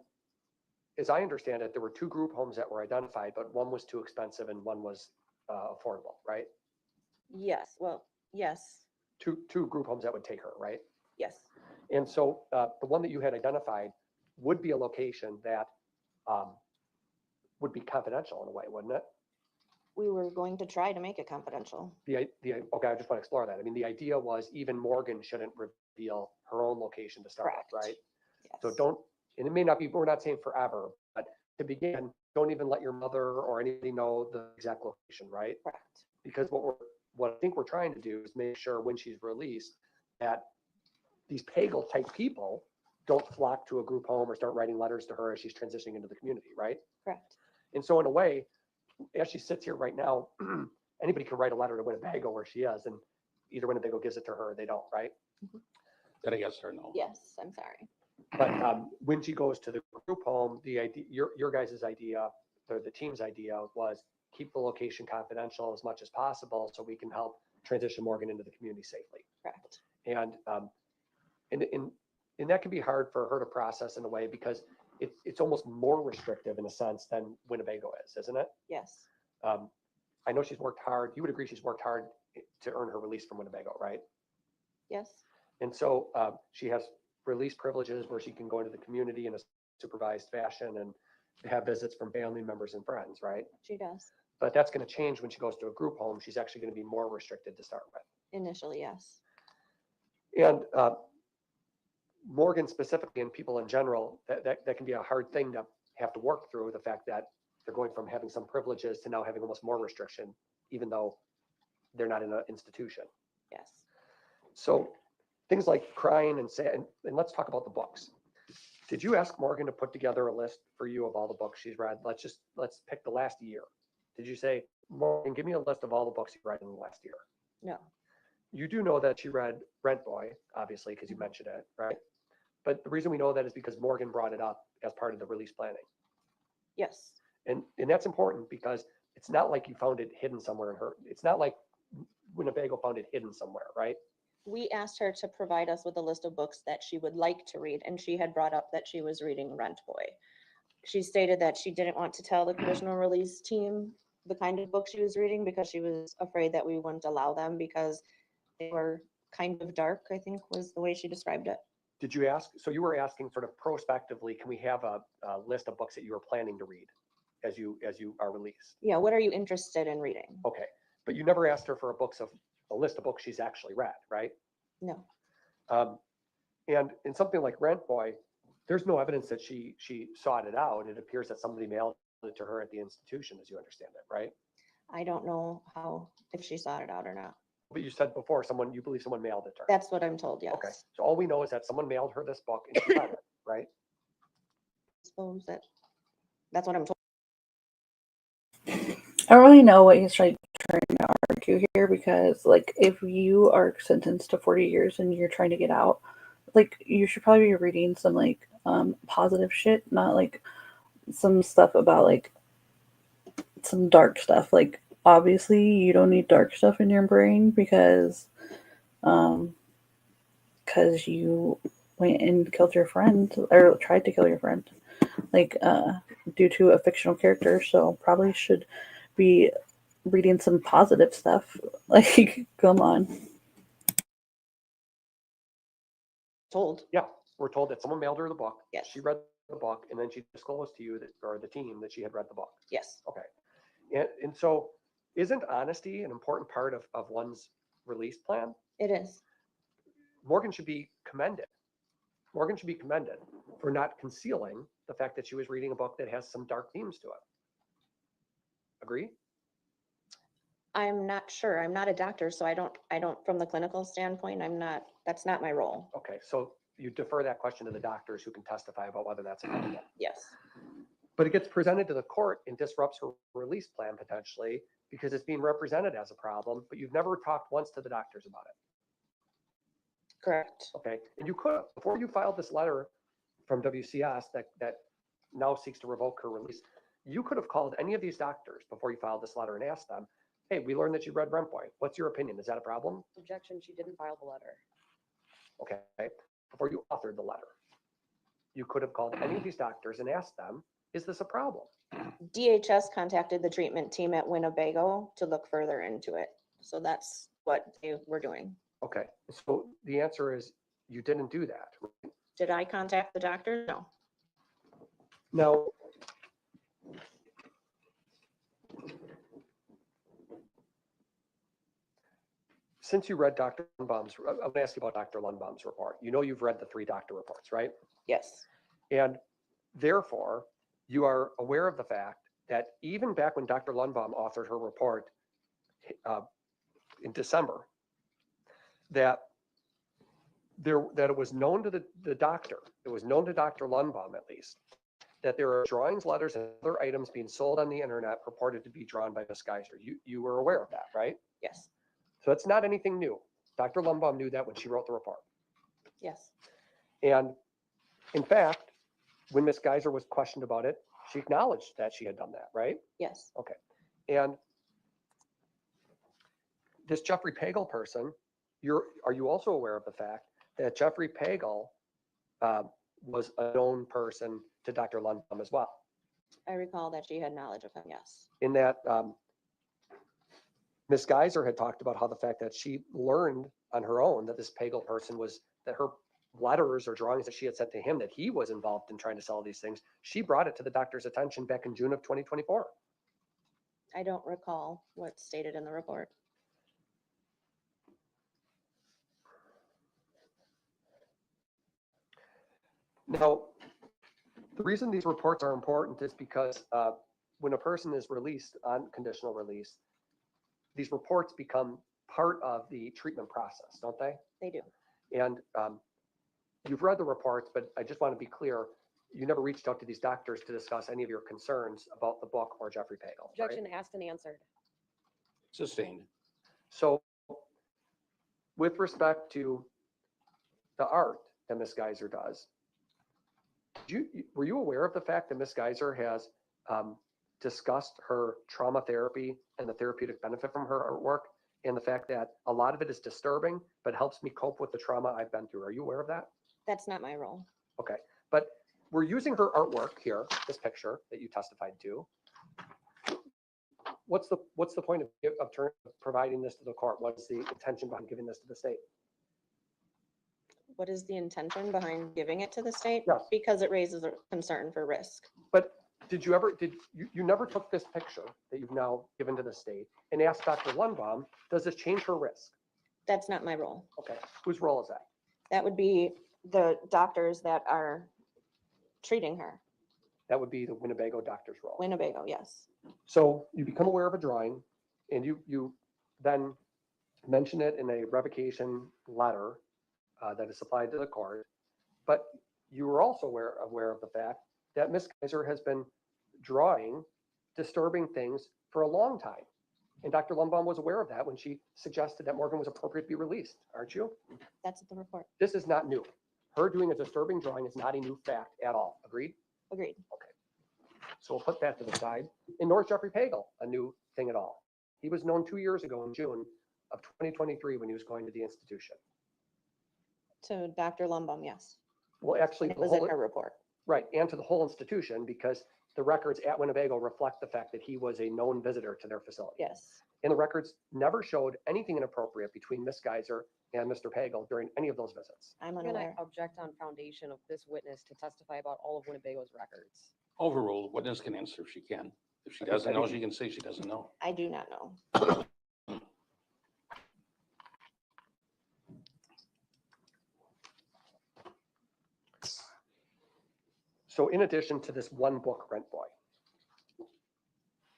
as I understand it, there were 2 group homes that were identified, but one was too expensive and one was affordable, right? Yes. Well, yes. Two group homes that would take her, right? Yes. And so the one that you had identified would be a location that would be confidential in a way, wouldn't it? We were going to try to make it confidential. Okay, I just want to explore that. I mean, the idea was even Morgan shouldn't reveal her own location to start with, Correct. right? Yes. So don't, and it may not be, we're not saying forever, but to begin, don't even let your mother or anybody know the exact location, right? Correct. Because what I think we're trying to do is make sure when she's released that these Pagel type people don't flock to a group home or start writing letters to her as she's transitioning into the community, right? Correct. And so in a way, as she sits here right now, anybody can write a letter to Winnebago where she is, and either Winnebago gives it to her or they don't, right? Did I yes or no? Yes. I'm sorry. But when she goes to the group home, the idea, your guys' idea, or the team's idea was keep the location confidential as much as possible so we can help transition Morgan into the community safely. Correct. And that can be hard for her to process in a way because it's almost more restrictive in a sense than Winnebago is, isn't it? Yes. I know she's worked hard. You would agree she's worked hard to earn her release from Winnebago, right? Yes. And so she has release privileges where she can go into the community in a supervised fashion and have visits from family members and friends, right? She does. But that's going to change when she goes to a group home. She's actually going to be more restricted to start with. Initially, yes. And Morgan specifically and people in general, that can be a hard thing to have to work through, the fact that they're going from having some privileges to now having almost more restriction, even though they're not in an institution. Yes. So things like crying and saying, and let's talk about the books. Did you ask Morgan to put together a list for you of all the books she's read? Let's pick the last year. Did you say, Morgan, give me a list of all the books you read in the last year? No. You do know that she read Rent Boy, obviously, because you mentioned it, right? But the reason we know that is because Morgan brought it up as part of the release planning. Yes. And that's important because it's not like you found it hidden somewhere in her. It's not like Winnebago found it hidden somewhere, right? We asked her to provide us with a list of books that she would like to read, and she had brought up that she was reading Rent Boy. She stated that she didn't want to tell the conditional release team the kind of book she was reading because she was afraid that we wouldn't allow them because they were kind of dark, I think was the way she described it. Did you ask? So you were asking sort of prospectively, can we have a list of books that you were planning to read as you are released? Yeah, what are you interested in reading? Okay, but you never asked her for a list of books she's actually read, right? No. And in something like Rent Boy, there's no evidence that she sought it out. It appears that somebody mailed it to her at the institution, as you understand it, right? I don't know if she sought it out or not. But you said before you believe someone mailed it to her. That's what I'm told, yes. Okay, so all we know is that someone mailed her this book and she read it, right? I suppose that's what I'm told. I don't really know what he's trying to argue here because, like, if you are sentenced to 40 years and you're trying to get out, like you should probably be reading some like positive shit, not like some stuff about like some dark stuff. Like obviously you don't need dark stuff in your brain um because you went and killed your friend or tried to kill your friend like due to a fictional character, so probably should be reading some positive stuff. Like come on. Told, Yeah, we're told that someone mailed her the book. Yes. She read the book, and then she disclosed to you that, or the team, that she had read the book. yes, Okay. And so isn't honesty an important part of one's release plan? it is. Morgan should be commended. Morgan should be commended for not concealing the fact that she was reading a book that has some dark themes to it. Agree? I'm not sure. I'm not a doctor, so I don't, from the clinical standpoint, that's not my role. Okay, so you defer that question to the doctors who can testify about whether that's a problem. Yes, But it gets presented to the court and disrupts her release plan potentially because it's being represented as a problem, but you've never talked once to the doctors about it. correct. Okay, and you could have, before you filed this letter from WCS that now seeks to revoke her release, you could have called any of these doctors before you filed this letter and asked them, hey, we learned that you read Rempboy. What's your opinion? Is that a problem? Objection, she didn't file the letter. Okay, before you authored the letter, you could have called any of these doctors and asked them, is this a problem? DHS contacted the treatment team at Winnebago to look further into it. So that's what they were doing. Okay, so the answer is you didn't do that. Did I contact the doctor? No. Now, since you read Dr. Lundbaum's, I'm going to ask you about Dr. Lundbaum's report. You know you've read the 3 doctor reports, right? Yes, And therefore, you are aware of the fact that even back when Dr. Lundbaum authored her report in December, that it was known to the doctor, it was known to Dr. Lundbaum at least, that there are drawings, letters, and other items being sold on the internet purported to be drawn by Ms. Geiser. You were aware of that, right? yes, So it's not anything new. Dr. Lundbaum knew that when she wrote the report. yes, And in fact, when Ms. Geiser was questioned about it, she acknowledged that she had done that, right? yes. Okay. And this Jeffrey Pagel person, are you also aware of the fact that Jeffrey Pagel was a known person to Dr. Lundbaum as well? I recall that she had knowledge of him, yes. In that Ms. Geiser had talked about how the fact that she learned on her own that this Pagel person that her letters or drawings that she had sent to him, that he was involved in trying to sell these things. She brought it to the doctor's attention back in June of 2024. I don't recall what's stated in the report. Now, the reason these reports are important is because when a person is released on conditional release, these reports become part of the treatment process, don't they? They do. And you've read the reports, but I just want to be clear, you never reached out to these doctors to discuss any of your concerns about the book or Jeffrey Pagel, right? Objection asked and answered. Sustained. So with respect to the art that Ms. Geiser does, were you aware of the fact that Ms. Geiser has discussed her trauma therapy and the therapeutic benefit from her artwork, and the fact that a lot of it is disturbing, but helps me cope with the trauma I've been through? Are you aware of that? That's not my role. Okay, but we're using her artwork here, this picture that you testified to. What's the point of providing this to the court? What is the intention behind giving this to the state? What is the intention behind giving it to the state? Yes. Because it raises a concern for risk. But you never took this picture that you've now given to the state and asked Dr. Lundbaum, does this change her risk? That's not my role. Okay, whose role is that? That would be the doctors that are treating her. That would be the Winnebago doctor's role. Winnebago, yes. So you become aware of a drawing and you then mention it in a revocation letter that is supplied to the court. But you were also aware of the fact that Ms. Kaiser has been drawing disturbing things for a long time. And Dr. Lundbaum was aware of that when she suggested that Morgan was appropriate to be released, aren't you? That's the report. This is not new. Her doing a disturbing drawing is not a new fact at all. Agreed? Agreed. So we'll put that to the side. And nor is Jeffrey Pagel a new thing at all. He was known 2 years ago in June of 2023 when he was going to the institution. To Dr. Lumbum, yes. Well, actually, And it the was in whole, her report. right, and to the whole institution, because the records at Winnebago reflect the fact that he was a known visitor to their facility. Yes. And the records never showed anything inappropriate between Ms. Geiser and Mr. Pagel during any of those visits. I'm I'm gonna unaware. object on foundation of this witness to testify about all of Winnebago's records. Overruled. Witness can answer if she can. If she Okay, doesn't I know, think- she can say she doesn't know. I do not know. So in addition to this one book, Rent Boy,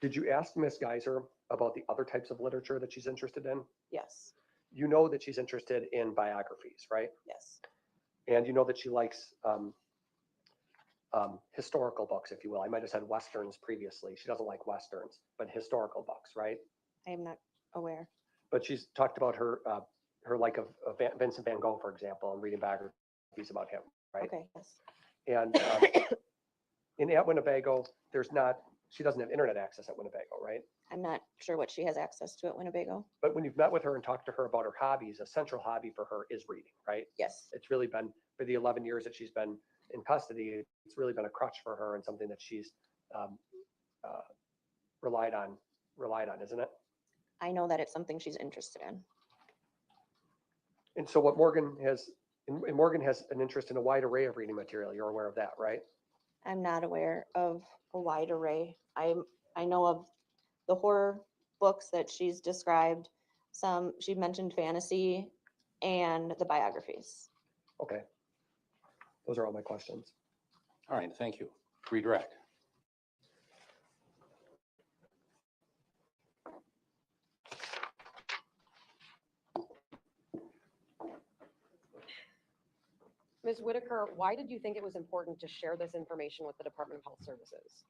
did you ask Ms. Geiser about the other types of literature that she's interested in? Yes, You know that she's interested in biographies, right? yes, And you know that she likes historical books, if you will. I might have said Westerns previously. She doesn't like Westerns, but historical books, right? I am not aware. But she's talked about her like of Vincent van Gogh, for example, and reading biographies about him, right? Okay, yes. And at Winnebago, she doesn't have internet access at Winnebago, right? I'm not sure what she has access to at Winnebago. But when you've met with her and talked to her about her hobbies, a central hobby for her is reading, right? Yes, It's really been, for the 11 years that she's been in custody, it's really been a crutch for her and something that she's relied on, isn't it? I know that it's something she's interested in. And so what Morgan has, and Morgan has an interest in a wide array of reading material. You're aware of that, right? I'm not aware of a wide array. I know of the horror books that she's described. She mentioned fantasy and the biographies. Okay. Those are all my questions. All right, thank you. Redirect. Ms. Whitaker, why did you think it was important to share this information with the Department of Health Services?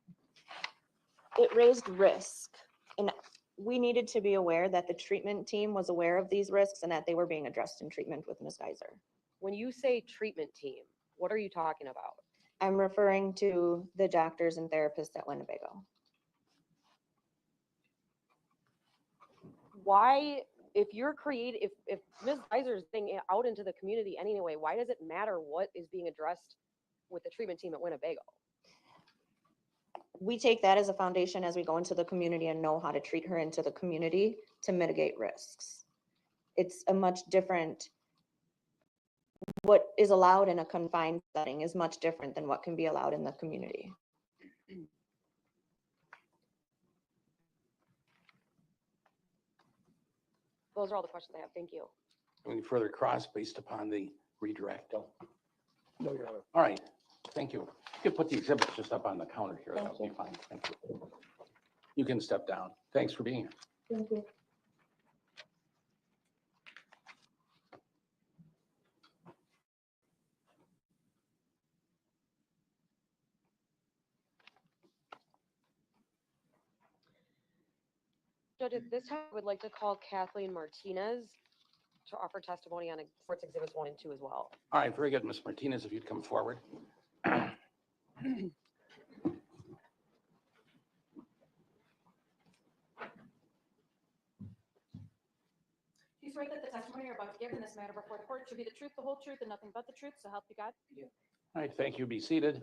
It raised risk, and we needed to be aware that the treatment team was aware of these risks and that they were being addressed in treatment with Ms. Geiser. When you say treatment team, what are you talking about? I'm referring to the doctors and therapists at Winnebago. Why, if you're creating, if Ms. Geiser is being out into the community anyway, why does it matter what is being addressed with the treatment team at Winnebago? We take that as a foundation as we go into the community and know how to treat her into the community to mitigate risks. It's a much different, what is allowed in a confined setting is much different than what can be allowed in the community. Those are all the questions I have. Thank you. Any further cross based upon the redirect? No, Your Honor. All right, thank you. You can put the exhibits just up on the counter here. That'll be fine. Thank you. You can step down. Thanks for being here. Thank you. Judge, at this time, I would like to call Kathleen Martinez to offer testimony on Courts Exhibits 1 and 2 as well. All right, very good. Ms. Martinez, if you'd come forward. Do you swear that the testimony you're about to give in this matter before the court should be the truth, the whole truth, and nothing but the truth, so help you God? All right, thank you. Be seated.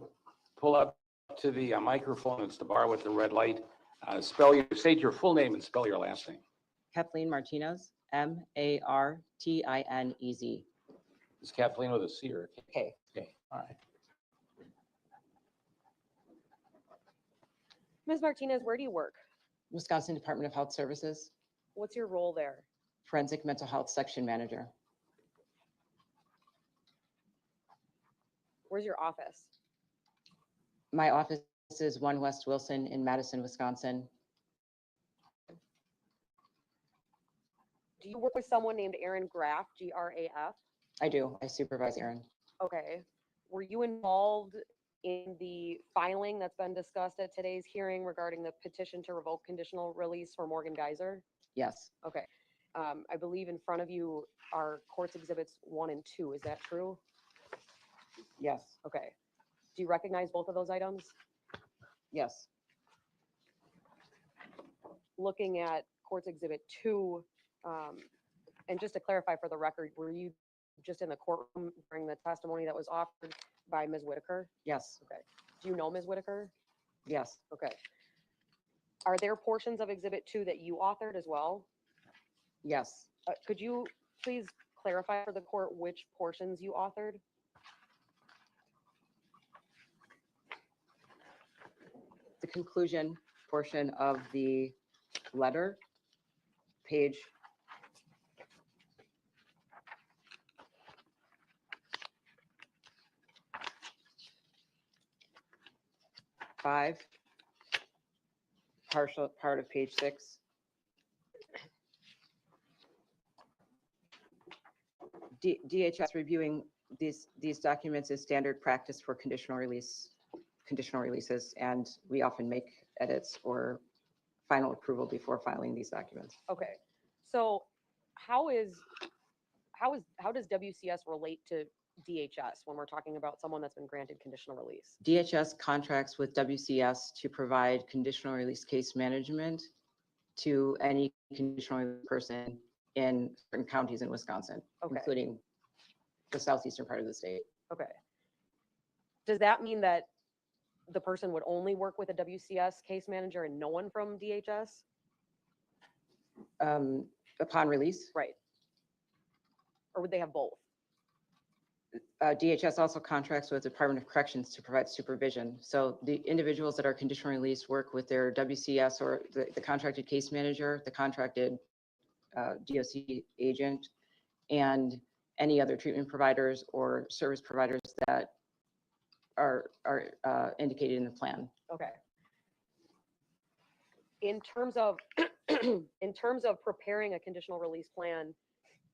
Pull up to the microphone. It's the bar with the red light. State your full name and spell your last name. Kathleen Martinez, Martinez. Is Kathleen with a C or a K? K. Okay, all right. Ms. Martinez, where do you work? Wisconsin Department of Health Services, What's your role there? Forensic Mental Health Section Manager. Where's your office? My office is 1 West Wilson in Madison, Wisconsin. Do you work with someone named Aaron Graff, Graf? I do. I supervise Aaron. Okay. Were you involved in the filing that's been discussed at today's hearing regarding the petition to revoke conditional release for Morgan Geiser? Yes, Okay. I believe in front of you are Courts Exhibits 1 and 2. Is that true? Yes, Okay. Do you recognize both of those items? yes, Looking at Courts Exhibit 2, and just to clarify for the record, were you just in the courtroom during the testimony that was offered by Ms. Whitaker? yes, Okay. Do you know Ms. Whitaker? yes, Okay. Are there portions of Exhibit 2 that you authored as well? yes. Could you please clarify for the court which portions you authored? The conclusion portion of the letter, page 5, partial part of page 6. DHS reviewing these documents is standard practice for conditional releases, and we often make edits or final approval before filing these documents. Okay. So how does WCS relate to DHS when we're talking about someone that's been granted conditional release? DHS contracts with WCS to provide conditional release case management to any conditional release person in certain counties in Wisconsin, Okay. including the southeastern part of the state. Okay. Does that mean that the person would only work with a WCS case manager and no one from DHS? Upon release, Right. Or would they have both? DHS also contracts with the Department of Corrections to provide supervision. So the individuals that are conditional release work with their WCS or the contracted case manager, the contracted DOC agent, and any other treatment providers or service providers that are indicated in the plan. Okay. In terms of in terms of preparing a conditional release plan,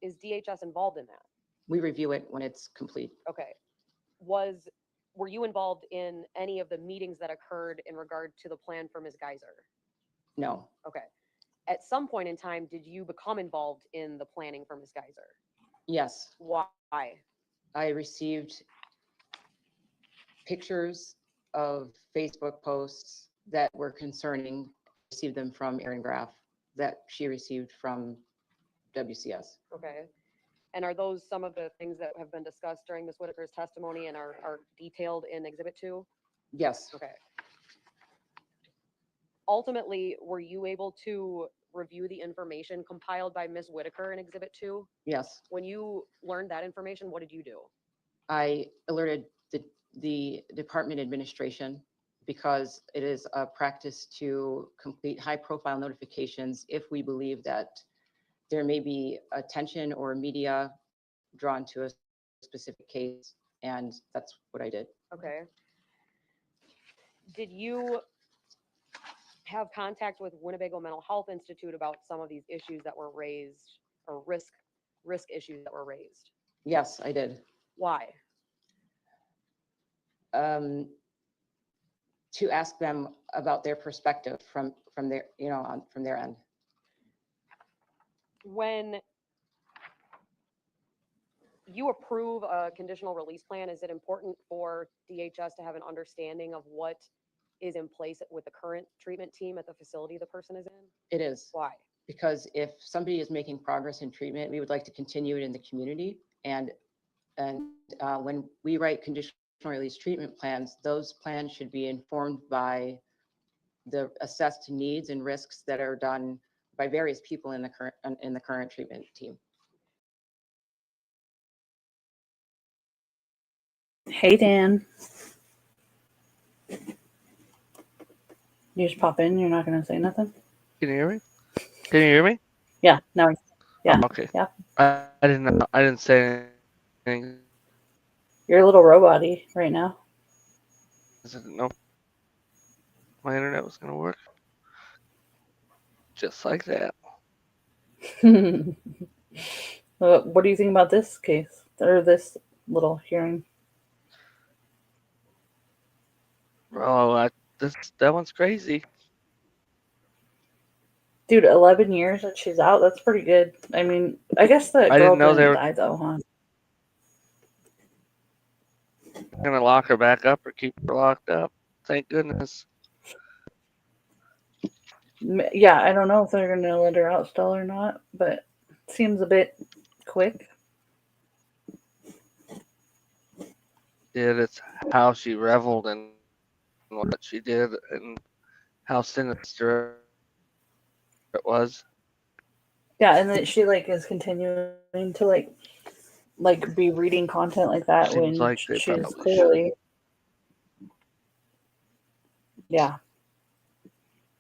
is DHS involved in that? We review it when it's complete. Okay. Were you involved in any of the meetings that occurred in regard to the plan for Ms. Geiser? No, Okay. At some point in time, did you become involved in the planning for Ms. Geiser? yes, Why? I received pictures of Facebook posts that were concerning, received them from Erin Graff, that she received from WCS. Okay. And are those some of the things that have been discussed during Ms. Whitaker's testimony and are detailed in Exhibit 2? Yes, Okay. Ultimately, were you able to review the information compiled by Ms. Whitaker in Exhibit 2? yes. When you learned that information, what did you do? I alerted the department administration because it is a practice to complete high-profile notifications if we believe that there may be attention or media drawn to a specific case, and that's what I did. Okay. Did you have contact with Winnebago Mental Health Institute about some of these issues that were raised, or risk issues that were raised? Yes, I did. Why? To ask them about their perspective from their, from their end. When you approve a conditional release plan, is it important for DHS to have an understanding of what is in place with the current treatment team at the facility the person is in? It is. Why? Because if somebody is making progress in treatment, we would like to continue it in the community. And when we write conditional release treatment plans, those plans should be informed by the assessed needs and risks that are done by various people in the current treatment team. Hey, Dan. You just pop in. You're not going to say nothing? Can you hear me? Can you hear me? Yeah. No. Yeah. Oh, okay. Yeah. I didn't know. I didn't say anything. You're a little robot-y right now. I didn't know my internet was gonna work. Just like that. What do you think about this case or this little hearing? Oh, that one's crazy. Dude, 11 years that she's out, that's pretty good. I mean, I guess that I girl didn't know didn't they were. die though, huh? gonna lock her back up or keep her locked up. Thank goodness. Yeah, I don't know if they're going to let her out still or not, but it seems a bit quick. It's how she reveled in what she did and how sinister it was. Yeah, and that she like is continuing to like be reading content like that Seems when like they she's probably clearly yeah.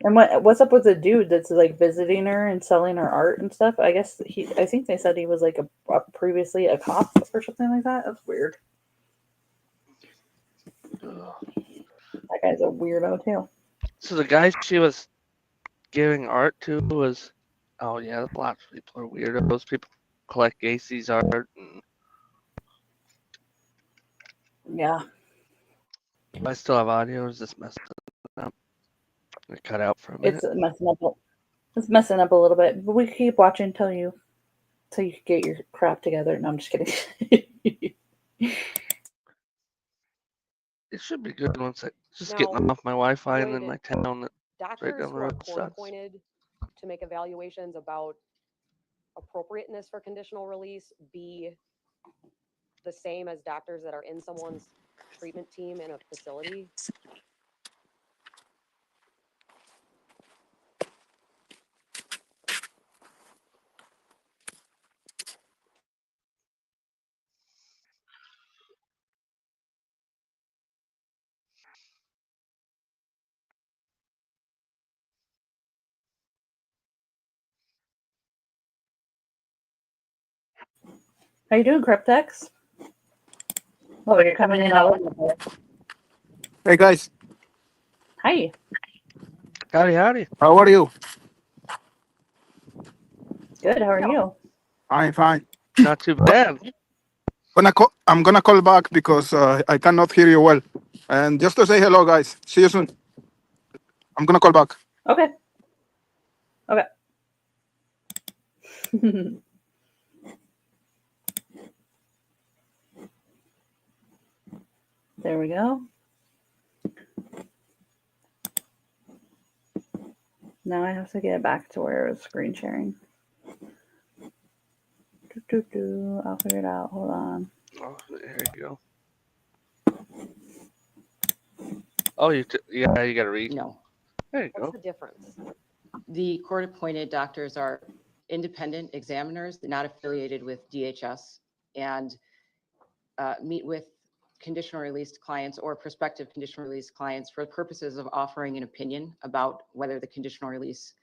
And what's up with the dude that's like visiting her and selling her art and stuff? I think they said he was like a previously a cop or something like that. That's weird. Ugh. That guy's a weirdo too. So the guy she was giving art to was, oh yeah, lots of people are weirdos. People collect Gacy's art. And Yeah, I still have audio. Is this messing up? I cut out for a minute. it's messing up. It's messing up a little bit, but we can keep watching till you get your crap together. No, I'm just kidding. It should be good once I just Now, getting off my Wi-Fi and then would my town that right doctors down who the are road court sucks. appointed to make evaluations about appropriateness for conditional release be the same as doctors that are in someone's treatment team in a facility? How you doing, Cryptex? Oh, you're coming in all over the place. Hey guys, Hi. Howdy, howdy. how are you? Good. How are you? I'm fine. Not too bad. I'm gonna call back because I cannot hear you well. And just to say hello, guys. See you soon. I'm gonna call back. Okay. Okay. There we go. Now I have to get back to where it was screen sharing. I'll figure it out. Hold on. Oh, there you go. Oh, yeah, you got to read. No. There you What's go. the difference? The court-appointed doctors are independent examiners, not affiliated with DHS, and meet with conditional released clients or prospective conditional release clients for purposes of offering an opinion about whether the conditional release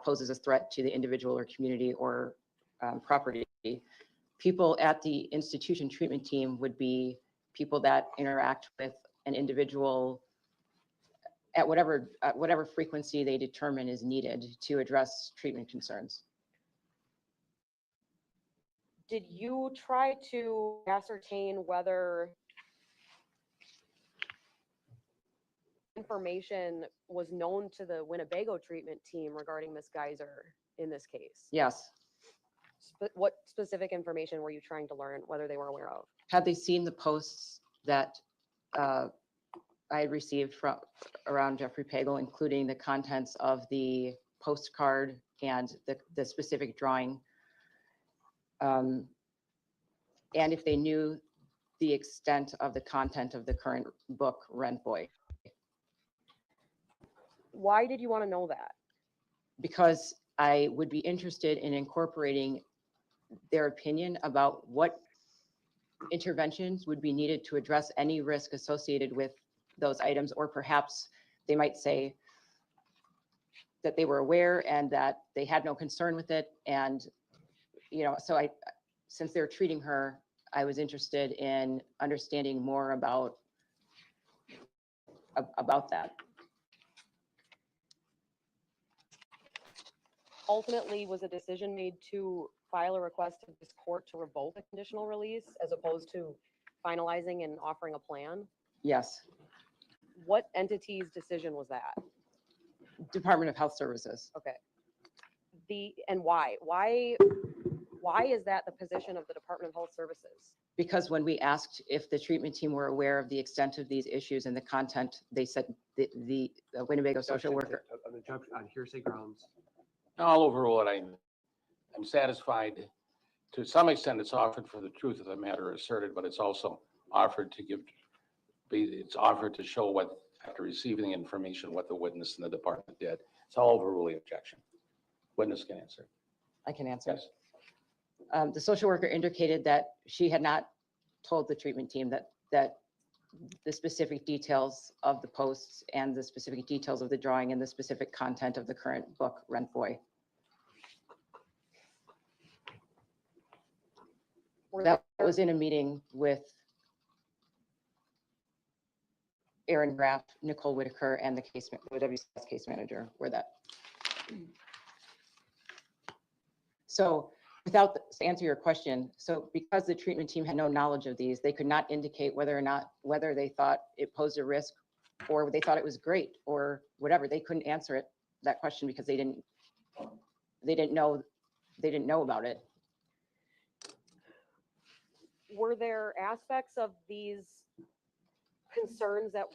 poses a threat to the individual or community or property. People at the institution treatment team would be people that interact with an individual at whatever frequency they determine is needed to address treatment concerns. Did you try to ascertain whether information was known to the Winnebago treatment team regarding Ms. Geyser in this case? Yes. What specific information were you trying to learn whether they were aware of? Had they seen the posts that I had received from around Jeffrey Pagel, including the contents of the postcard and the specific drawing? And if they knew the extent of the content of the current book, Rent Boy. Why did you want to know that? Because I would be interested in incorporating their opinion about what interventions would be needed to address any risk associated with those items, or perhaps they might say that they were aware and that they had no concern with it. And, so since they're treating her, I was interested in understanding more about that. Ultimately, was a decision made to file a request to this court to revoke a conditional release as opposed to finalizing and offering a plan? Yes. What entity's decision was that? Department of Health Services. Okay. And why Why is that the position of the Department of Health Services? Because when we asked if the treatment team were aware of the extent of these issues and the content, they said the Winnebago social worker. An injunction on hearsay grounds. I'll overrule it. I'm satisfied. To some extent, it's offered for the truth of the matter asserted, but it's also offered to it's offered to show what, after receiving the information, what the witness in the department did. So I'll overrule the objection. Witness can answer. I can answer. Yes. The social worker indicated that she had not told the treatment team that the specific details of the posts and the specific details of the drawing and the specific content of the current book, Rent Boy. That was in a meeting with Aaron Graff, Nicole Whitaker, and the WCS case manager, where that. So to answer your question, so because the treatment team had no knowledge of these, they could not indicate whether they thought it posed a risk or they thought it was great or whatever. They couldn't answer that question because they didn't know about it. Were there aspects of these concerns that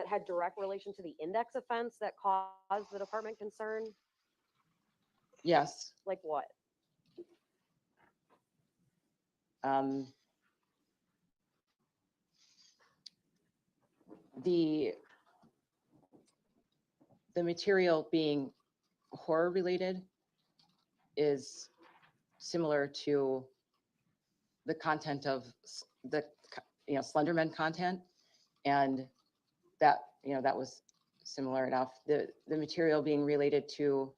had direct relation to the index offense that caused the department concern? Yes. Like what? The material being horror related is similar to the content of the Slenderman content, and that was similar enough. The material being related to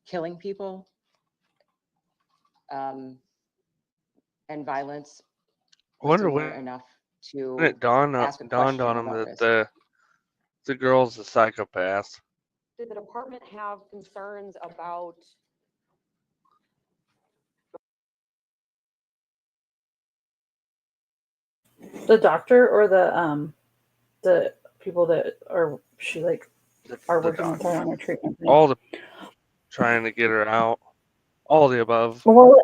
killing people and violence I were wonder similar when enough to it dawned ask a on question him about that risk. the girl's a psychopath. Did the department have concerns about The doctor or the people that are are The working with her on her treatment thing? all the trying to get her out, all the above. Well,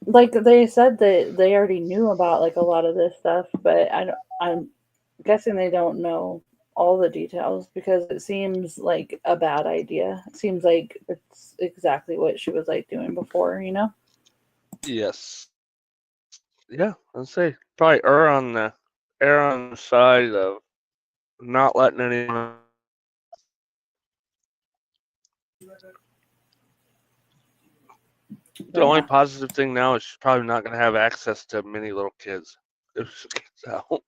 like they said that they already knew about like a lot of this stuff, but I'm guessing they don't know all the details because it seems like a bad idea. It seems like it's exactly what she was like doing before, you know? Yes. Yeah, I'd say probably err on the side of not letting anyone. The But only yeah. positive thing now is she's probably not going to have access to many little kids if she gets out.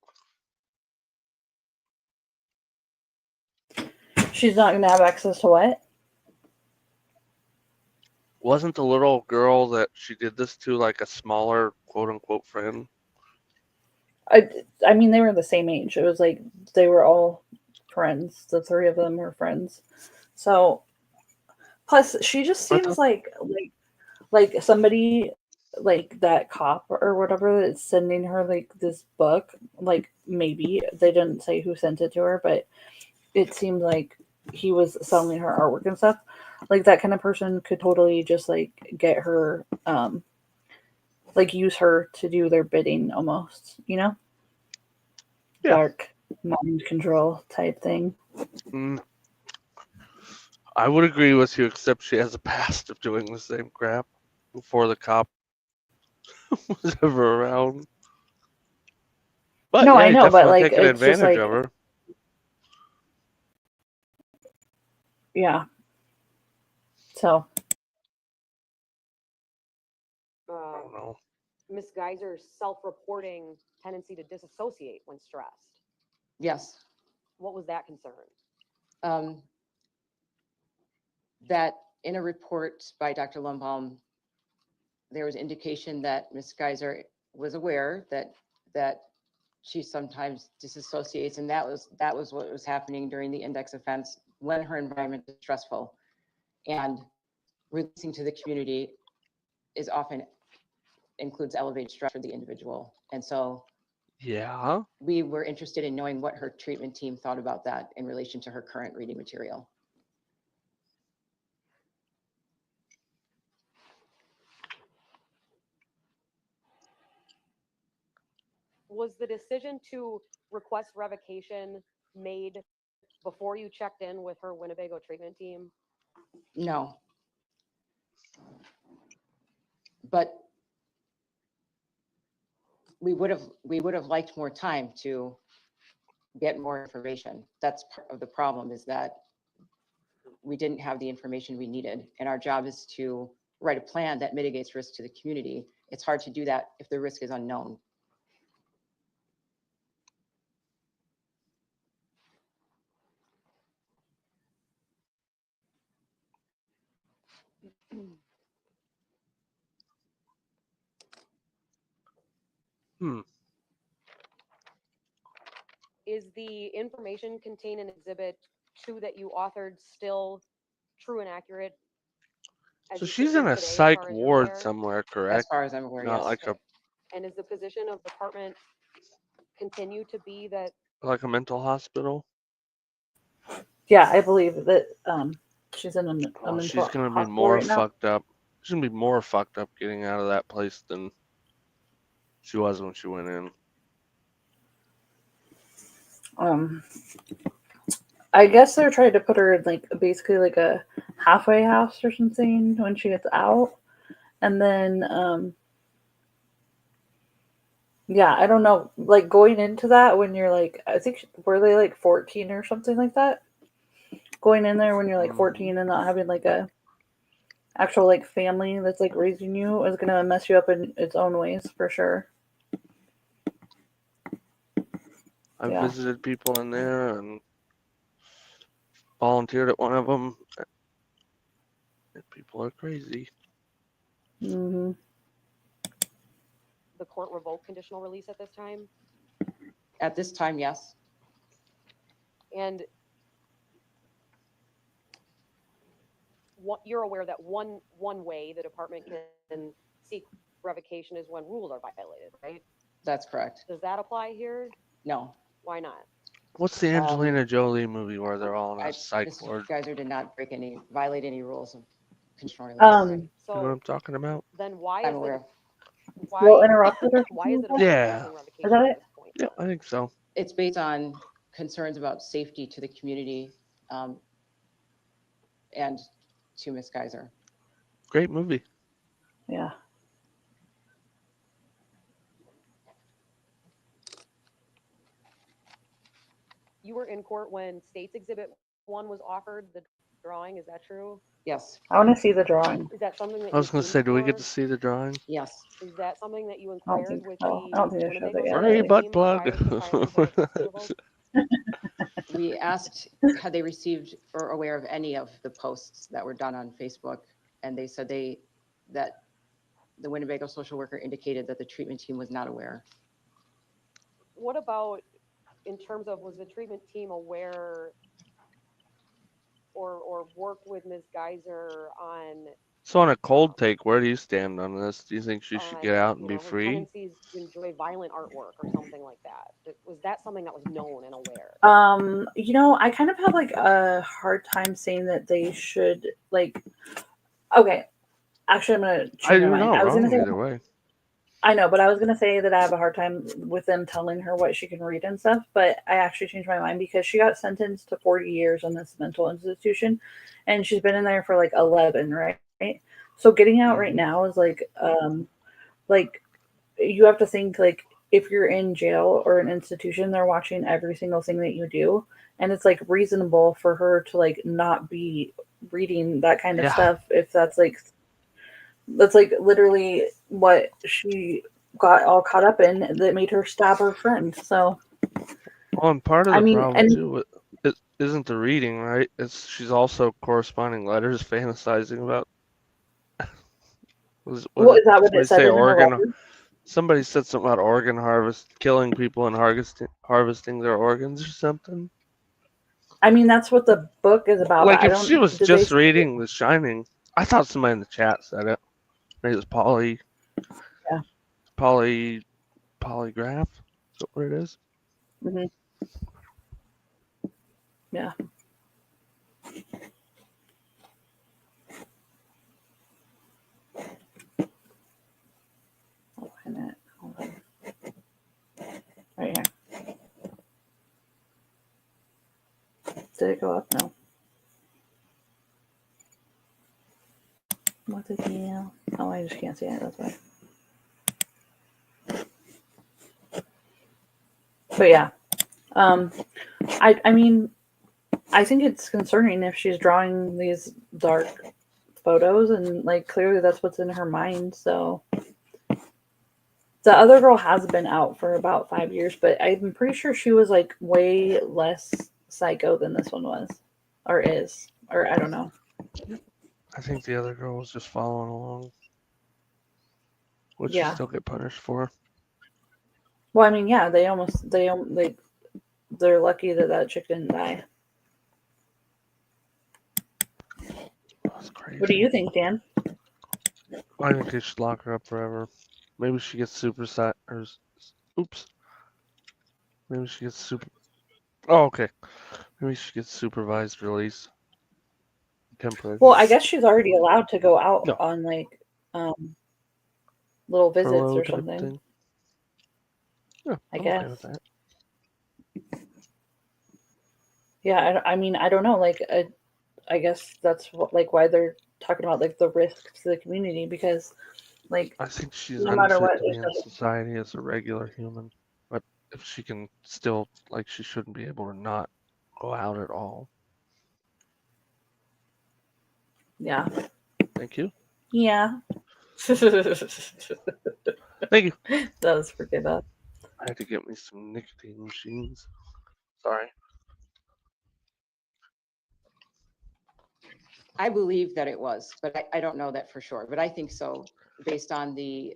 She's not gonna have access to what? Wasn't the little girl that she did this to like a smaller quote unquote friend? I mean, they were the same age. It was like they were all friends. The three of them were friends. So, plus, she just I seems thought- like somebody like that cop or whatever that's sending her like this book. Like maybe they didn't say who sent it to her, but it seemed like he was selling her artwork and stuff. Like that kind of person could totally just like get her, like use her to do their bidding almost, you know? Yeah. Dark mind control type thing. Mm, I would agree with you, except she has a past of doing the same crap before the cop was ever around. But No, yeah, I he's know, but definitely like taking it's just advantage like of her. yeah. So I don't know. Ms. Geiser's self-reporting tendency to disassociate when stressed? Yes. What was that concern? That in a report by Dr. Lumbaum, there was indication that Ms. Geiser was aware that she sometimes disassociates, and that was what was happening during the index offense when her environment is stressful. And releasing to the community is often includes elevated stress for the individual. And so Yeah. we were interested in knowing what her treatment team thought about that in relation to her current reading material. was the decision to request revocation made before you checked in with her Winnebago treatment team? No. But we would have liked more time to get more information. That's part of the problem, is that we didn't have the information we needed. And our job is to write a plan that mitigates risk to the community. It's hard to do that if the risk is unknown. Hmm. Is the information contained in Exhibit 2 that you authored still true and accurate? as So you sit she's here in a today, as psych far as you're ward aware? somewhere, As correct? far as I'm aware, Not yes. like a And is the position of department continue to be that? mental hospital. Yeah, I believe that she's in a Oh, mental she's gonna be hospital more right now. fucked up. She's gonna be more fucked up getting out of that place than she was when she went in. I guess they're trying to put her in like basically like a halfway house or something when she gets out, and then yeah, I don't know. Like going into that when you're like, I think were they like 14 or something like that? Going in there when you're like 14 and not having like a actual like family that's like raising you is gonna mess you up in its own ways for sure. I Yeah. visited people in there and volunteered at one of them. People are crazy. Mm-hmm. The court revoked conditional release at this time? At this time, yes. And what, you're aware that one way the department can seek revocation is when rules are violated, right? That's correct. Does that apply here? No. Why not? What's the Angelina Jolie movie where they're all in a psych Mr. ward? Geiser did not violate any rules of conditional release. You know what So I'm talking about? then why I'm is aware. Well, why interrupted or why is the something like department Yeah. granting that? revocation Is that at it? this point? Yeah, I think so. It's based on concerns about safety to the community and to Ms. Geiser. Great movie. Yeah. You were in court when State's Exhibit 1 was offered, the drawing, is that true? Yes. I want to see the drawing. Is that something that I was you've gonna seen say, do we before? get to see the drawing? Yes. Is that something that you I don't inquired think with so. the I don't think they showed Winnebago it yet. Free treatment butt team plug. prior to filing for the revoke? We asked, had they received or aware of any of the posts that were done on Facebook? And they said that the Winnebago social worker indicated that the treatment team was not aware. What about in terms of, was the treatment team aware or worked with Ms. Geiser on So on a cold take, where do you stand on this? Do you think she should get out and you be know, her free? tendencies to enjoy violent artwork or something like that? Was that something that was known and aware? You know, I kind of have like a hard time saying that they should like. Okay, actually, I'm gonna change my You're mind. not I was gonna wrong say either way. I know, but I was gonna say that I have a hard time with them telling her what she can read and stuff. But I actually changed my mind because she got sentenced to 40 years in this mental institution, and she's been in there for like 11, right? So getting out right now is like you have to think like if you're in jail or an institution, they're watching every single thing that you do, and it's like reasonable for her to like not be reading that kind of Yeah. stuff if that's like literally what she got all caught up in that made her stab her friend. So Well, and part of I the mean, problem and too it isn't the reading, right? It's she's also corresponding letters fantasizing about. Was what it is that what it somebody said say in her organ? letter? Somebody said something about organ harvest, killing people and harvesting their organs or something. I mean, that's what the book is about. But Like I if she don't. was Did they just say? reading The Shining, I thought somebody in the chat said it. Maybe it was Yeah. Polygraph. Is that what it is? Mm-hmm. Yeah. I'll find it. Hold on. Did it go up? No. What did he? Oh, I just can't see it. That's why. But yeah, I mean, I think it's concerning if she's drawing these dark photos and like clearly that's what's in her mind. So the other girl has been out for about 5 years, but I'm pretty sure she was like way less psycho than this one was, or is, or I don't know. I think the other girl was just following along, which you Yeah. still get punished for. Well, I mean, yeah, they're lucky that that chick didn't die. That's crazy. What do you think, Dan? I think they should lock her up forever. Maybe she gets oops. Maybe she gets Oh, okay. Maybe she gets supervised release. Temporary. Well, I guess she's already allowed to go out No. on like little visits Furlough or type something. thing. Yeah, I I'm guess. okay with that. Yeah, I mean, I don't know. Like, I guess that's like why they're talking about like the risk to the community because, like, I think she's no matter unfit what, to be in society as a regular human. But if she can still, like, she shouldn't be able to not go out at all. yeah, Thank you. yeah. Thank you. That was pretty bad. I had to get me some nicotine machines. Sorry. I believe that it was, but I don't know that for sure, but I think so, based on the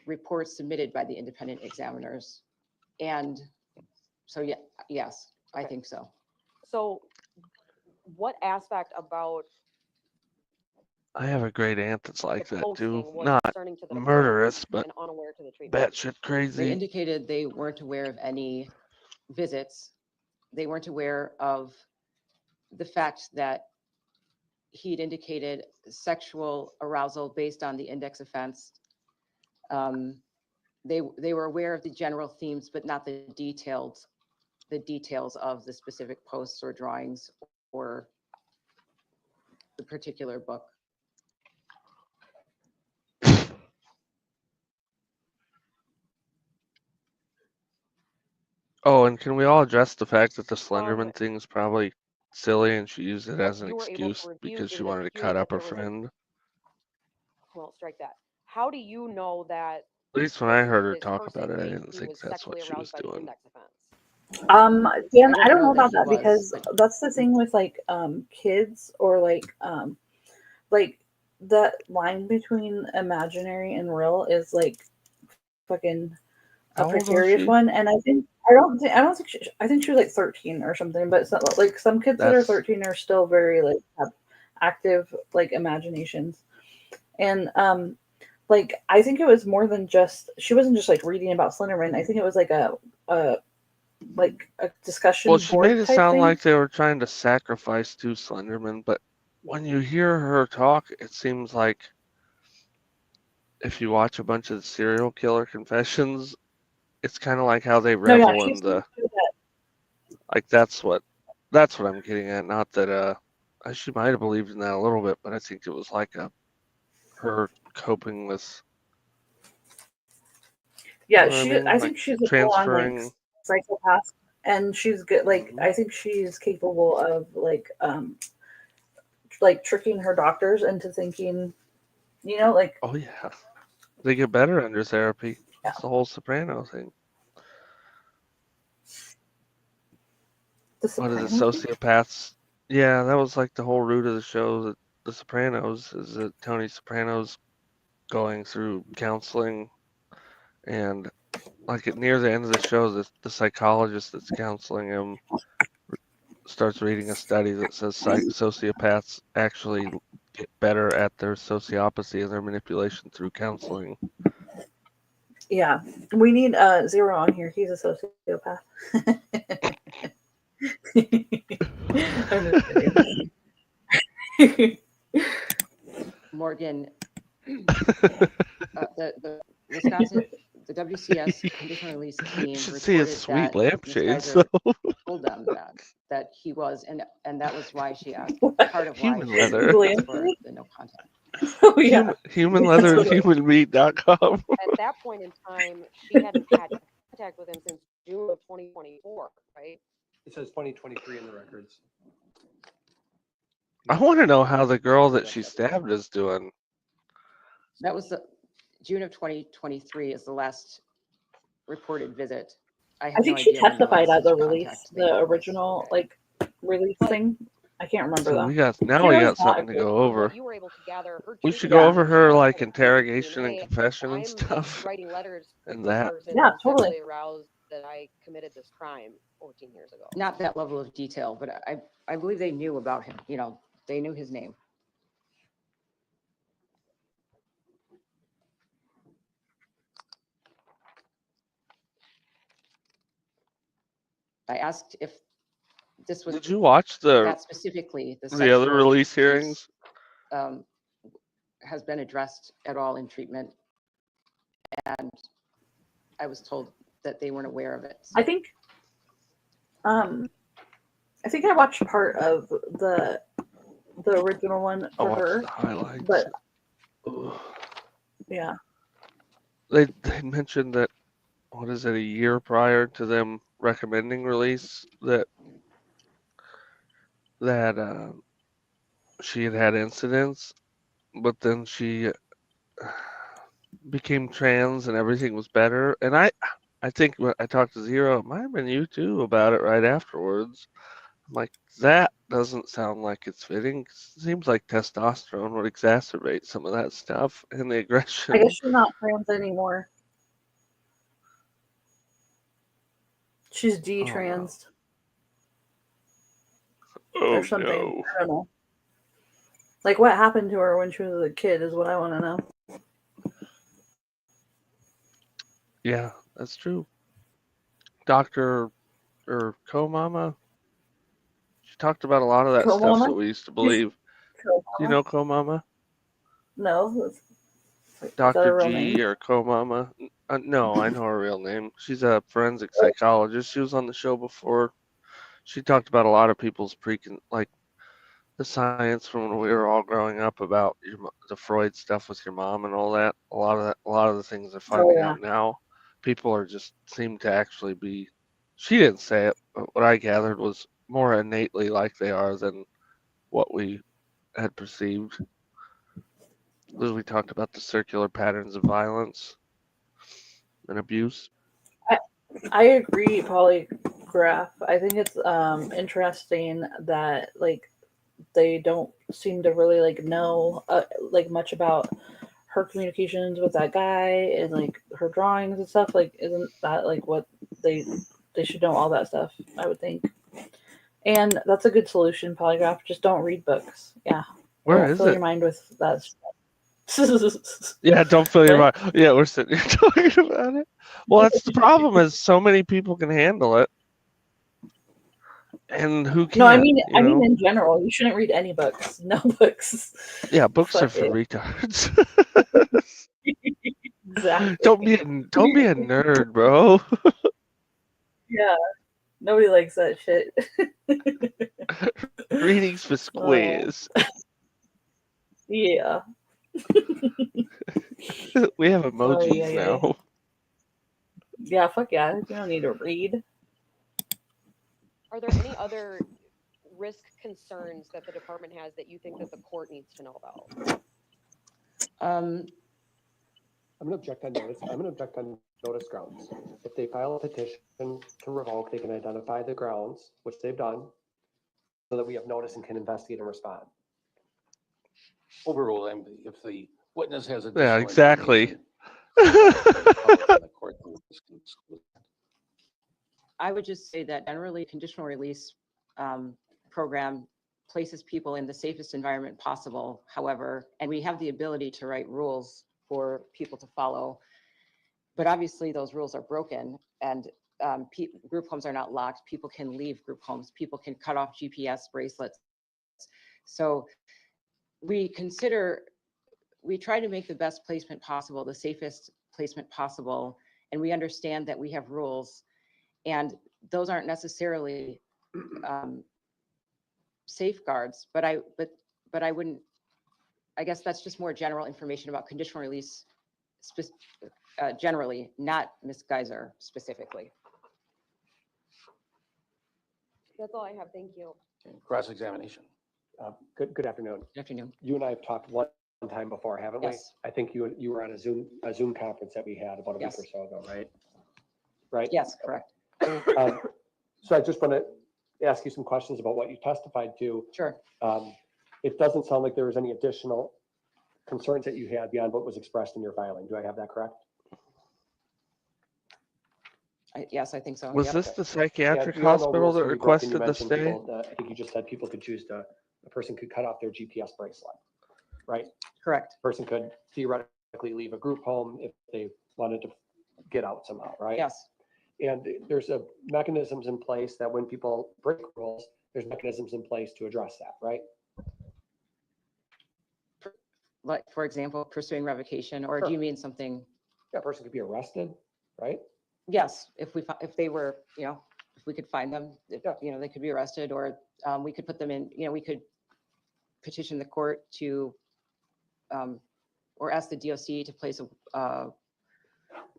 reports submitted by the independent examiners. And so, yeah, yes, I Okay. think so. So what aspect about I have a great aunt that's like the that too. posting was Not concerning to the department murderous, but and unaware to the treatment? batshit They crazy. indicated they weren't aware of any visits. They weren't aware of the fact that he'd indicated sexual arousal based on the index offense. They were aware of the general themes, but not the details of the specific posts or drawings or the particular book. Oh, and can we all address the fact that the Slenderman thing is probably silly and she used it What as an you were able to excuse review because she in the wanted to hearing cut that up her there was a- friend? Well, strike that. How do you know that At least when this I is heard her his talk first about it, I inmate didn't who think was that's what sexually she was aroused by the doing. index offense? Dan, I I don't don't know know that about he that was, because but that's the thing with like kids or like that line between imaginary and real is like fucking a How old was precarious she? one. And I don't think I think she was like 13 or something. But like some kids that are That's 13 are still very like have active like imaginations. And like I think it was more than just she wasn't just like reading about Slenderman. I think it was like a discussion well, she board made it type sound thing. like they were trying to sacrifice to Slenderman, but when you hear her talk, it seems like if you watch a bunch of serial killer confessions, it's kind of like how they No, yeah, revel in the like that's what I'm getting at. Not that she might have believed in that a little bit, but I think it was like her coping with yeah, you know what I mean? I Like think she's a full on like transferring. psychopath, and she's good. Like Mhm. I think she's capable of like tricking her doctors into thinking, like Oh yeah, they get better under therapy. yeah, It's the whole Soprano thing. the What are the Sopranos thing. sociopaths? Yeah, that was like the whole root of the show. That the Sopranos is that Tony Soprano's going through counseling, and like near the end of the show, the psychologist that's counseling him starts reading a study that says sociopaths actually get better at their sociopathy and their manipulation through counseling. Yeah, we need Zero on here. He's a sociopath. I'm just kidding. Morgan, the Wisconsin, the WCS conditional release You team should see his reported sweet that these guys lampshades. are full told them that he was, and that was why she asked, part of why Human she leather. asked Blanford? for the no contact. Oh yeah. Human leather and Totally. humanmeat.com. At that point in time, she hadn't had contact with him since June of 2024, right? It says 2023 in the records. I want to know how the girl that she stabbed is doing. That was the June of 2023 is the last reported visit. I I have no think she idea when the testified last at the such release, contact the made was. original like release thing. I can't remember So though. we got She now we was got not something to good. go From over. what you were able to gather, her We should treatment go Yeah. over her like had a interrogation and DNA. confession and I'm stuff. writing letters with And this that. person Yeah, who totally. sexually aroused that I committed this crime 14 years ago. Not that level of detail, but I believe they knew about him. You know, they knew his name. I asked if this was Did you watch that specifically the the other sexual release abuse, hearings? has been addressed at all in treatment, and I was told that they weren't aware of it. I think I think I watched part of the original one I for watched her, the highlights. but Ugh. yeah. They mentioned that what is it, a year prior to them recommending release that she had incidents, but then she became trans and everything was better. And I think when I talked to Zero, it might have been you too about it right afterwards. I'm like, that doesn't sound like it's fitting. Seems like testosterone would exacerbate some of that stuff and the I aggression. guess she's not trans anymore. She's Oh, no. de-transed Oh or something. no. I don't know. Like what happened to her when she was a kid is what I want to know. Yeah, that's true. Doctor or co-mama, she talked about a lot of that stuff Co-mama? that we used to believe. Do you know co-mama? No. Is that Dr. a real G name? or co-mama? No, I know her real name. She's a forensic psychologist. She was on the show before. She talked about a lot of people's like the science from when we were all growing up about the Freud stuff with your mom and all that. A lot of the things they're finding yeah. out now, people are just seem to actually be. She didn't say it, but what I gathered was more innately like they are than what we had perceived. As we talked about the circular patterns of violence and abuse. I agree, polygraph. I think it's interesting that like they don't seem to really like know like much about her communications with that guy and like her drawings and stuff. Like, isn't that like what they should know all that stuff? I would think. And that's a good solution, polygraph. Just don't read books. Yeah, Where don't is fill it? your mind with that. Yeah, don't fill your What? mind. Yeah, we're sitting here talking about it. Well, that's the problem is so many people can handle it. And who No, I can't, mean, you know? in general, you shouldn't read any books. No books. Yeah, books are Fuck for it. retards. Exactly. Don't be a nerd, bro. Yeah. Nobody likes that shit. Readings for Oh, squares. yeah. We have Oh, emojis yeah, yeah. now. Yeah, fuck yeah. You don't need to read. Are there any other risk concerns that the department has that you think that the court needs to know about? I'm gonna object on notice. I'm gonna object on notice grounds. If they file a petition to revoke, they can identify the grounds, which they've done, so that we have notice and can investigate and respond. Overrule, if the witness has Yeah, additional exactly. information, the public and the court can exclude. I would just say that generally conditional release program places people in the safest environment possible. However, and we have the ability to write rules for people to follow, but obviously those rules are broken and group homes are not locked. People can leave group homes. People can cut off GPS bracelets. So we try to make the best placement possible, the safest placement possible. And we understand that we have rules and those aren't necessarily safeguards, but I wouldn't, I guess that's just more general information about conditional release generally, not Ms. Geiser specifically. That's all I have. Thank you. Cross-examination. Good afternoon. Good afternoon. You and I have talked one time before, haven't we? Yes. I think you were on a Zoom conference that we had about a week Yes. or so ago, right? Right? Yes, correct. So I just want to ask you some questions about what you testified to. Sure. It doesn't sound like there was any additional concerns that you had beyond what was expressed in your filing. Do I have that correct? Yes, I think so. Was Yep. this the psychiatric Yeah, we all know hospital rules that can be broken. You requested the mentioned stay? people, I think you just said people could choose to, a person could cut off their GPS bracelet, right? Correct. Person could theoretically leave a group home if they wanted to get out somehow, right? Yes. And there's a mechanisms in place that when people break rules, there's mechanisms in place to address that, right? Like, for example, pursuing revocation, or Sure. do you mean something? That person could be arrested, right? Yes, if they were, if we could find them, Yeah. they could be arrested, or we could put them in, we could petition the court to, or ask the DOC to place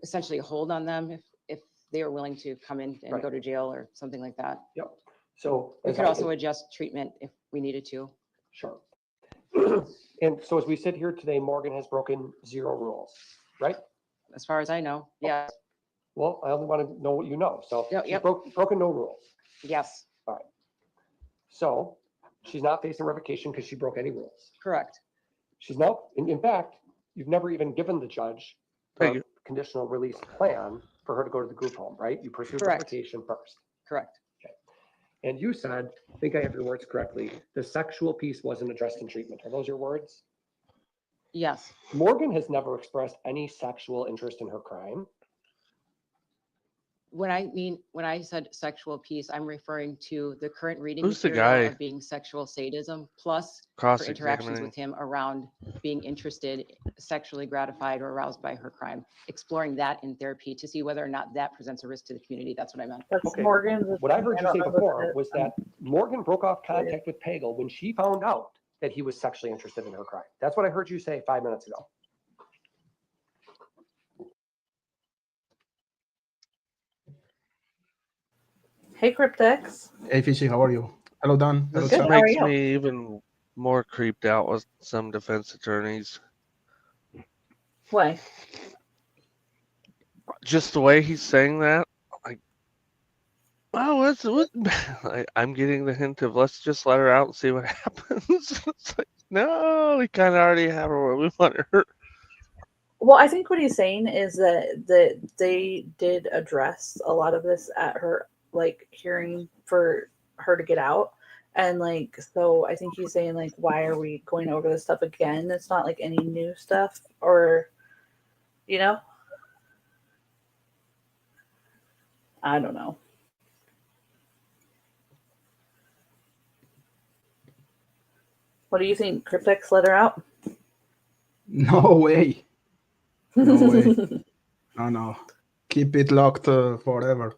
essentially a hold on them if they are willing to come in and Right. go to jail or something like that. Yep. So We as could I- also adjust treatment if we needed to. Sure. And so as we sit here today, Morgan has broken 0 rules, right? As far as I know, yes, Well, I only want to know what you know. So Yeah, she's yep. broken no rules. yes, So she's not facing revocation because she broke any rules. correct. She's now, in fact, you've never even given the judge Thank a you. conditional release plan for her to go to the group home, right? You pursued Correct. revocation first. Correct. And you said, I think I have your words correctly, the sexual piece wasn't addressed in treatment. Are those your words? Yes, Morgan has never expressed any sexual interest in her crime. when I said sexual piece, I'm referring to the current reading Who's the material guy? of being sexual sadism, plus her interactions Cross-examining. with him around being interested, sexually gratified or aroused by her crime, exploring that in therapy to see whether or not that presents a risk to the community. That's what I meant. That's Okay. Morgan's. What I heard you don't say know before if was it- that Morgan broke off contact with Pagel when she found out that he was sexually interested in her crime. That's what I heard you say 5 minutes ago. Hey, Cryptex. Hey, Fishy, how are you? Hello, Dan. Hello, This Good, Chuck. how are makes you? me even more creeped out with some defense attorneys. Why? Just the way he's saying that, like, oh, what? I'm getting the hint of let's just let her out and see what happens. It's like, no, we kind of already have her where we want her. Well, I think what he's saying is that they did address a lot of this at her hearing for her to get out, and so I think he's saying why are we going over this stuff again? It's not like any new stuff, or I don't know. What do you think? Cryptex let her out? No way. No way. No. Keep it locked forever.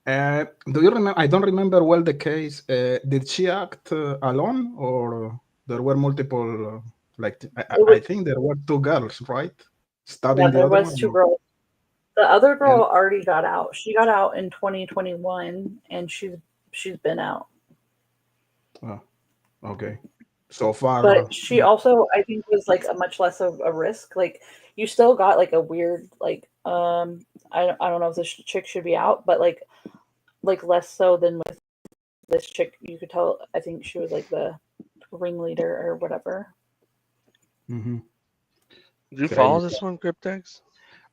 Do you remember? I don't remember well the case. Did she act alone, or there were multiple? I think there were 2 girls, right? Stabbing Yeah, the there other was one. 2 girls. The other girl And- already got out. She got out in 2021, and she's been out. Oh, okay. So far, But she also, I think, was a much less of a risk. You still got a weird I don't know if this chick should be out, but less so than with this chick. You could tell. I think she was the ringleader or whatever. mhm. Did you Crazy. follow this one, Cryptex?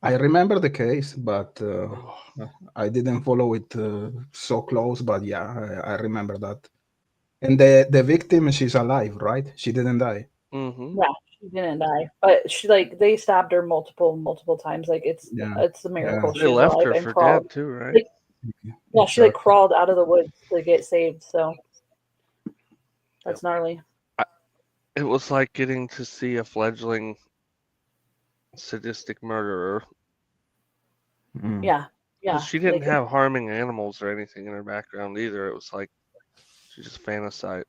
I remember the case, but I didn't follow it so close. But yeah, I remember that. And the victim, she's alive, right? She didn't die. Mm-hmm. Yeah, she didn't die, but she they stabbed her multiple times. It's Yeah. a miracle They she's left alive her and for crawled. dead too, right? Yeah, she Exactly. crawled out of the woods to get saved. So that's gnarly. It was like getting to see a fledgling sadistic murderer. Mm. Yeah, 'Cause she didn't have harming animals or anything in her background either. It was like She just fantasized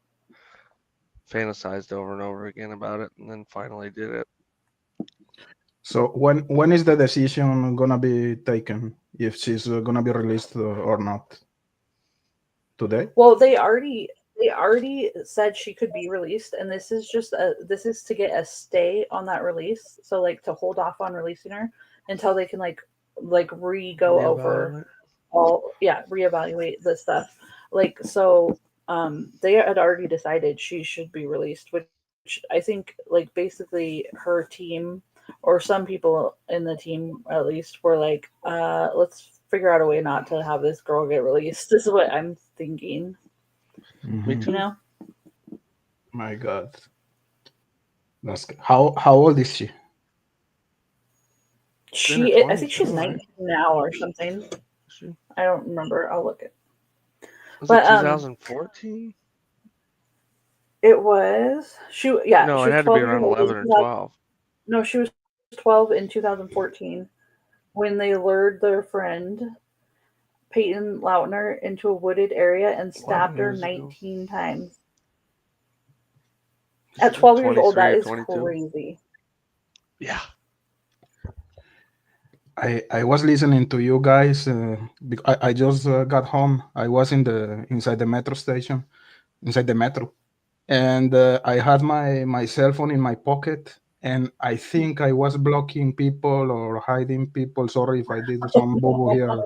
over and over again about it, and then finally did it. So when is the decision gonna be taken if she's gonna be released or not? Today? Well, they already said she could be released, and this is to get a stay on that release. So like to hold off on releasing her until they can like re-go over Reevaluate. reevaluate the stuff. Like so they had already decided she should be released, which I think like basically her team or some people in the team at least were like, let's figure out a way not to have this girl get released. This is what I'm thinking. Me Mhm. too. You know? My God. How old is she? She's in her I 20s think she's now, right? 19 now or something. Is she? I don't remember. I'll look it. Was But it 2014? it was she No, it was had to be 12 years around old. 11 or 12. No, she was 12 in 2014 when they lured their friend Peyton Lautner into a wooded area and 11 stabbed her years ago. 19 times. She's At like 12 years old, 23 that or is 22. crazy. Yeah. I was listening to you guys. I just got home. I was inside the metro station, inside the metro, and I had my cell phone in my pocket, and I think I was blocking people or hiding people. Sorry if I did some boo boo here.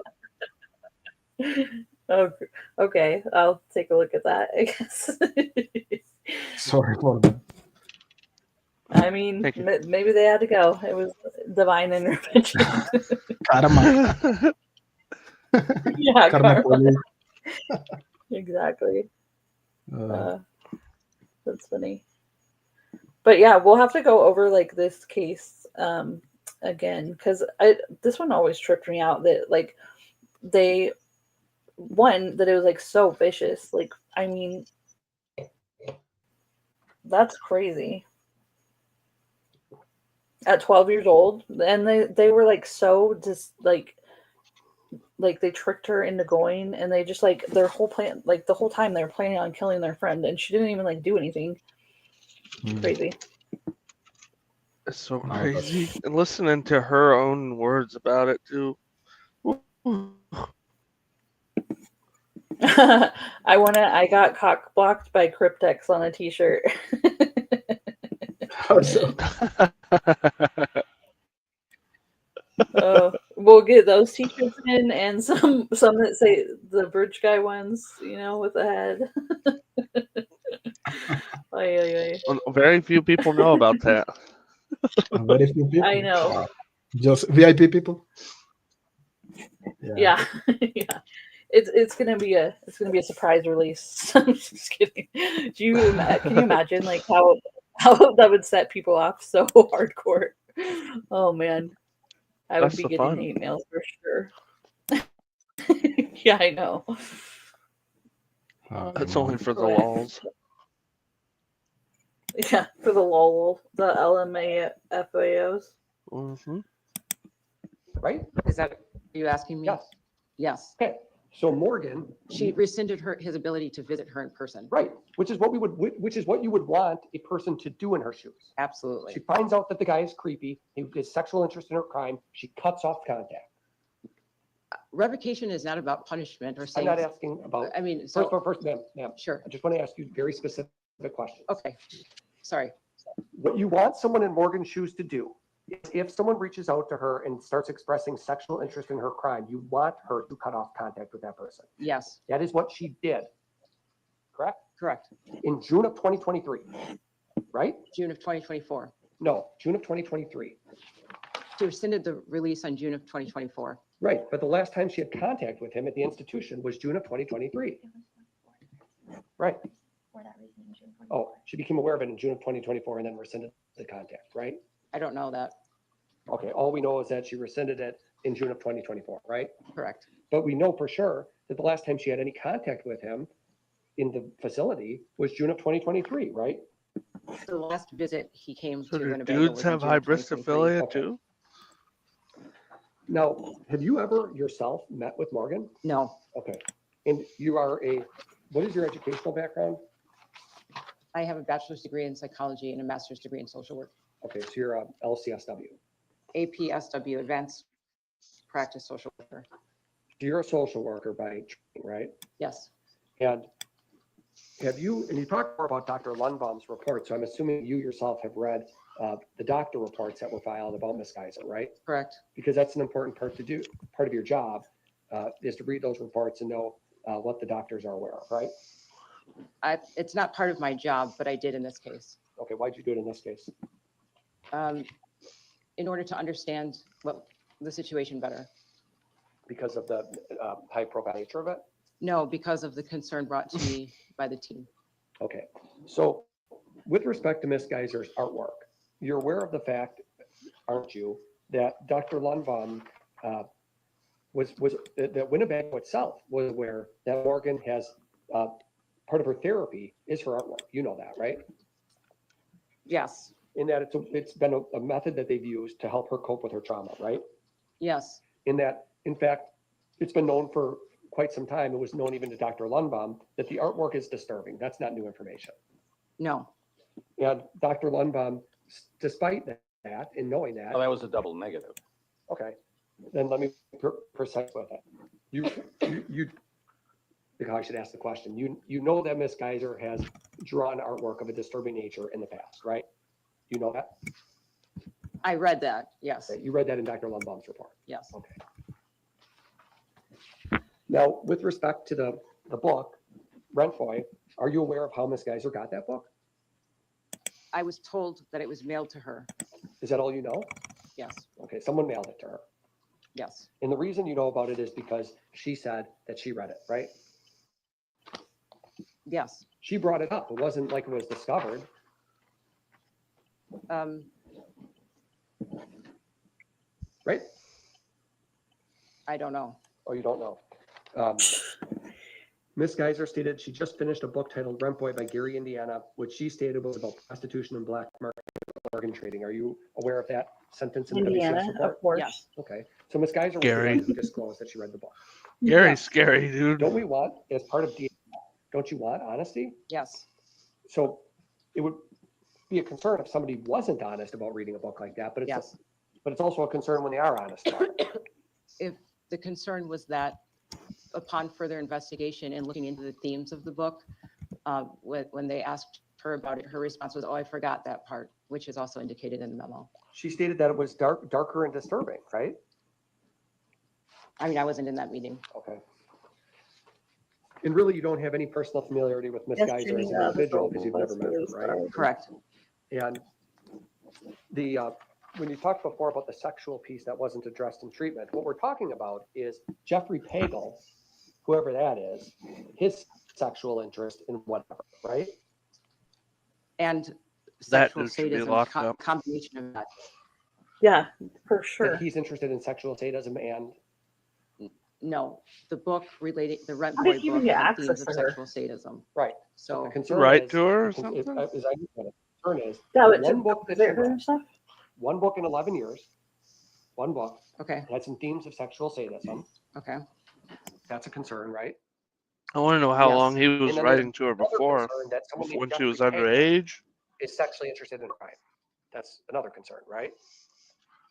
Oh, okay. I'll take a look at that, I guess. Sorry for that. I mean, Thank you. maybe they had to go. It was divine intervention. Karma, Yeah, karma karma. police. Exactly. Uh, That's funny. But yeah, we'll have to go over like this case again because this one always tripped me out that like they that it was like so vicious. Like I mean, that's crazy. At 12 years old, and they were like so just like they tricked her into going, and they just like their whole plan, like the whole time they were planning on killing their friend, and she didn't even like do anything. Crazy. It's so Oh, crazy. And listening to her own words about it too. I got cock blocked by Cryptex on a t-shirt. also, We'll get those t-shirts in and some that say the bridge guy ones, you know, with the head. Ay, ay, ay. Very few people know about that. very few people. I know. Just VIP people. Yeah. Yeah. It's gonna be a surprise release. I'm just kidding. Can you imagine like how that would set people off so hardcore? Oh man, I would That's be the getting fun. hate mail for sure. Yeah, I know. That's only for the But- lulls. Yeah, for the LMAFAOs. Mm-hmm. Right? Is that, are you asking me? Yes. Yes. Okay. So Morgan, She rescinded his ability to visit her in person. right, which is what you would want a person to do in her shoes. She Absolutely. finds out that the guy is creepy, he has sexual interest in her crime, she cuts off contact. Revocation is not about punishment or I'm saying. not asking about, I mean, so, first, ma'am, sure. I just want to ask you very specific questions. Okay. Sorry. What you want someone in Morgan's shoes to do is if someone reaches out to her and starts expressing sexual interest in her crime, you want her to cut off contact with that person. Yes, That is what she did, correct? correct. In June of 2023, right? June of 2024. No, June of 2023. She rescinded the release on June of 2024. Right, but the last time she had contact with him at the institution was June of 2023. Right. For that reason in June 24th. Oh, she became aware of it in June of 2024 and then rescinded the contact, right? I don't know that. Okay, all we know is that she rescinded it in June of 2024, right? Correct. But we know for sure that the last time she had any contact with him in the facility was June of 2023, right? The last visit he came So to do Winnebago dudes was in have June of hybris 2023. affiliate Okay. too? Now, have you ever yourself met with Morgan? No, Okay, and you are what is your educational background? I have a bachelor's degree in psychology and a master's degree in social work. Okay, so you're a LCSW. APSW, Advanced Practice Social Worker. So you're a social worker by training, right? Yes, And have you, and you talked more about Dr. Lundbaum's report, so I'm assuming you yourself have read the doctor reports that were filed about Ms. Geiser, right? correct. Because that's an important part to do, part of your job, is to read those reports and know what the doctors are aware of, right? It's not part of my job, but I did in this case. Okay, why'd you do it in this case? In order to understand the situation better. Because of the high profile nature of it? No, because of the concern brought to me by the team. Okay, so with respect to Ms. Geiser's artwork, you're aware of the fact, aren't you, that Dr. Lundbaum that Winnebago itself was aware that Morgan has, part of her therapy is her artwork. You know that, right? Yes, In that it's been a method that they've used to help her cope with her trauma, right? yes, In that, in fact, it's been known for quite some time, it was known even to Dr. Lundbaum, that the artwork is disturbing. That's not new information. no, And Dr. Lundbaum, despite that, and knowing that, Well, that was a double negative. okay, then let me be precise with it. You, because I should ask the question, you know that Ms. Geiser has drawn artwork of a disturbing nature in the past, right? You know that? I read that, yes, Okay, you read that in Dr. Lundbaum's report. yes. Okay. Now, with respect to the book, Rentboy, are you aware of how Ms. Geiser got that book? I was told that it was mailed to her, Is that all you know? yes, Okay, someone mailed it to her. yes, And the reason you know about it is because she said that she read it, right? yes. She brought it up. It wasn't like it was discovered. Right? I don't know. Oh, you don't know. Ms. Geiser stated she just finished a book titled Rent Boy by Gary, Indiana, which she stated was about prostitution and black market organ trading. Are you aware of that sentence in the Indiana, WCS report? of course. Yes. Okay, so Ms. Geiser was the Gary. one who disclosed that she read the book. Very Yes. scary, dude. Don't we want, as part of DNA, don't you want honesty? Yes, So it would be a concern if somebody wasn't honest about reading a book like that, but yes. it's also a concern when they are honest about it. If the concern was that upon further investigation and looking into the themes of the book, when they asked her about it, her response was, "Oh, I forgot that part," which is also indicated in the memo. She stated that it was darker and disturbing, right? I mean, I wasn't in that meeting. Okay. And really, you don't have any personal familiarity with Ms. Geiser as an individual because you've never met her, right? Correct. And when you talked before about the sexual piece that wasn't addressed in treatment, what we're talking about is Jeffrey Pagel, whoever that is, his sexual interest in whatever, right? And That sexual dude should be sadism, locked up. combination of that. Yeah, for That sure. he's interested in sexual sadism and, No, the book related, the Rent How Boy did he book even get had access themes of to her? sexual sadism. right. So The concern Write is, to her or as I something? understand it, the concern is, Yeah, but one to book that visit she her read, and stuff. one book in 11 years, one book, okay, had some themes of sexual sadism. okay. That's a concern, right? I want to know how Yes. long he was And then writing to her Another before, concern that someone named when she Jeffrey was Pagel underage. is sexually interested in crime. That's another concern, right?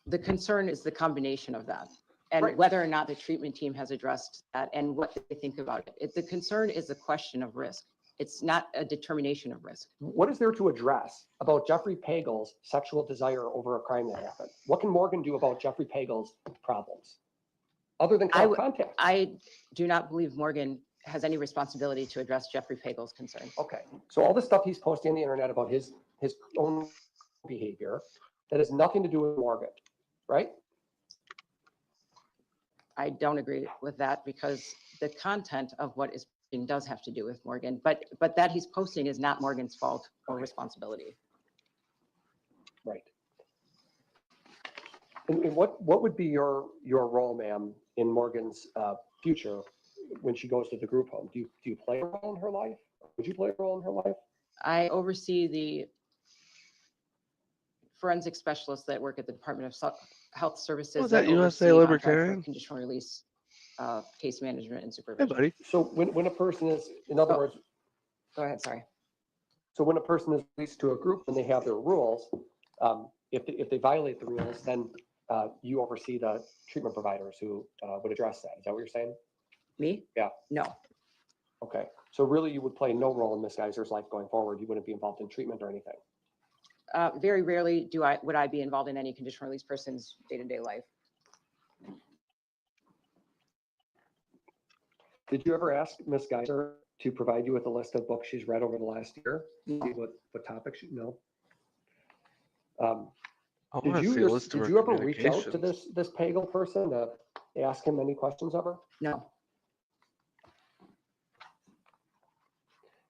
The concern is the combination of that and Right. whether or not the treatment team has addressed that and what they think about it. The concern is a question of risk. It's not a determination of risk. What is there to address about Jeffrey Pagel's sexual desire over a crime that happened? What can Morgan do about Jeffrey Pagel's problems? Other than cut off contact? I do not believe Morgan has any responsibility to address Jeffrey Pagel's concerns. Okay, so all the stuff he's posting on the internet about his own behavior, that has nothing to do with Morgan, right? I don't agree with that because the content of what is posting does have to do with Morgan, but that he's posting is not Morgan's fault or responsibility. Right. And what would be your role, ma'am, in Morgan's future when she goes to the group home? Do you play a role in her life? Would you play a role in her life? I oversee the forensic specialists that work at the Department of Health Services. Was that oversee USA and apply for Libertarian? Conditional release case management and Hey, supervision. buddy. So when a person is, in other Oh. words, Go ahead, sorry. so when a person is released to a group and they have their rules, if they violate the rules, then you oversee the treatment providers who would address that. Is that what you're saying? Me? Yeah. No, Okay. So really you would play no role in Ms. Geiser's life going forward. You wouldn't be involved in treatment or anything. very rarely would I be involved in any conditional release person's day-to-day life. Did you ever ask Ms. Geiser to provide you with a list of books she's read over the last year? No. See what topics you know? I Did want to you see a list of did her you ever reach out to communications. this Pagel person to ask him any questions of her? No,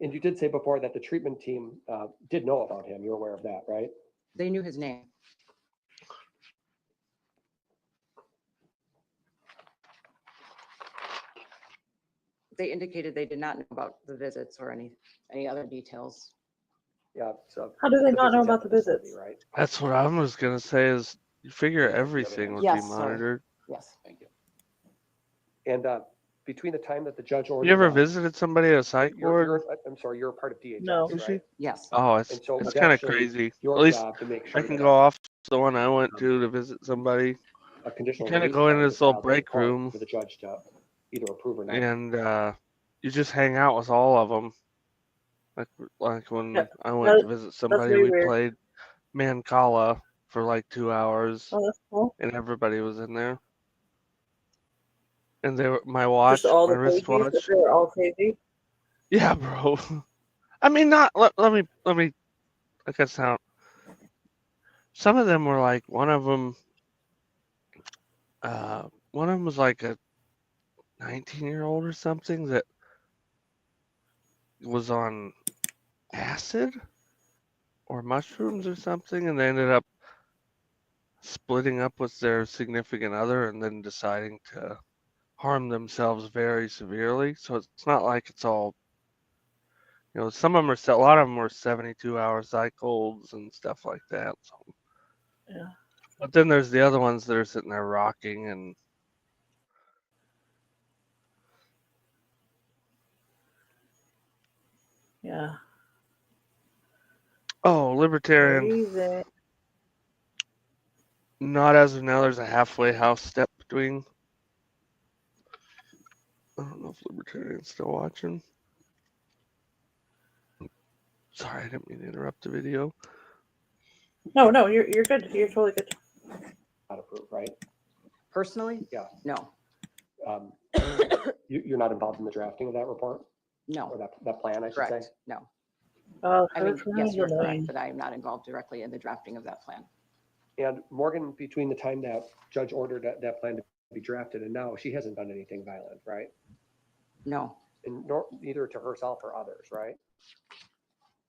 And you did say before that the treatment team did know about him. You're aware of that, right? they knew his name. They indicated they did not know about the visits or any other details. Yeah. So How do they the not know visits at about the facility, visits? right? That's what I was gonna say. Is you figure Thank you for the everything would Yes, be sorry. monitored. Yes. Thank you. And between the time that the judge ordered, You ever visited somebody at a psych ward? I'm sorry, you're a part of DHS, No. Is she? right? Yes. Oh, And so it's it's kind of actually crazy. At your least job to make I sure can that go off the one I went to visit somebody. a conditional kinda release go into plan this is little filed with the break court room. for the judge to either approve or not. And you just hang out with all of them. Like when Yeah, I went to that- visit That's somebody, very we weird. played Mancala for like 2 hours, Oh, that's cool. and everybody was in there. And my Just watch, all my the crazies, if wristwatch. they were all crazy. Yeah, bro. I mean, not let me like I sound. Some of them were like one of them was like a 19-year-old or something that was on acid or mushrooms or something, and they ended up splitting up with their significant other and then deciding to harm themselves very severely. So it's not like it's all, some of them a lot of them were 72-hour cycles and stuff like that. So. Yeah. But then there's the other ones that are sitting there rocking and. Yeah. Oh, libertarian. Crazy. Not as of now. There's a halfway house step between. I don't know if libertarian's still watching. Sorry, I didn't mean to interrupt the video. No, you're good. You're totally good. Not approved, right? Personally? Yeah. No, Um, you're not involved in the drafting of that report or no, that plan, I should say? correct, no. Oh, I mean, yes, you're correct, annoying. but I am not involved directly in the drafting of that plan. And Morgan, between the time that judge ordered that plan to be drafted and now, she hasn't done anything violent, right? No, And neither to herself or others, right?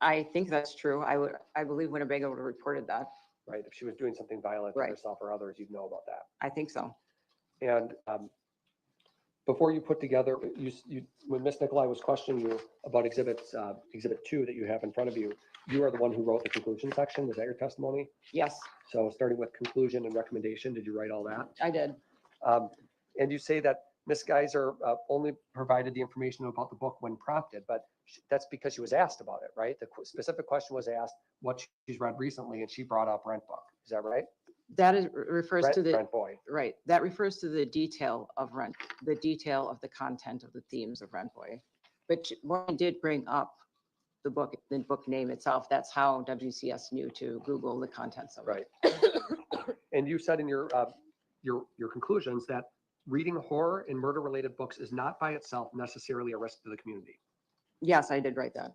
I think that's true. I believe Winnebago would have reported that. Right. If she was doing something violent to Right. herself or others, you'd know about that. I think so. And before you put together, when Ms. Nicolai was questioning you about exhibit 2 that you have in front of you, you are the one who wrote the conclusion section. Was that your testimony? Yes, So starting with conclusion and recommendation, did you write all that? I did. And you say that Ms. Geiser only provided the information about the book when prompted, but that's because she was asked about it, right? The specific question was asked what she's read recently, and she brought up Rent Book. Is that right? That is, refers to the, Rent Boy. right, that refers to the detail of Rent, the detail of the content of the themes of Rent Boy. But Warren did bring up the book name itself. That's how WCS knew to Google the contents of it. Right. And you said in your conclusions that reading horror and murder-related books is not by itself necessarily a risk to the community. Yes, I did write that.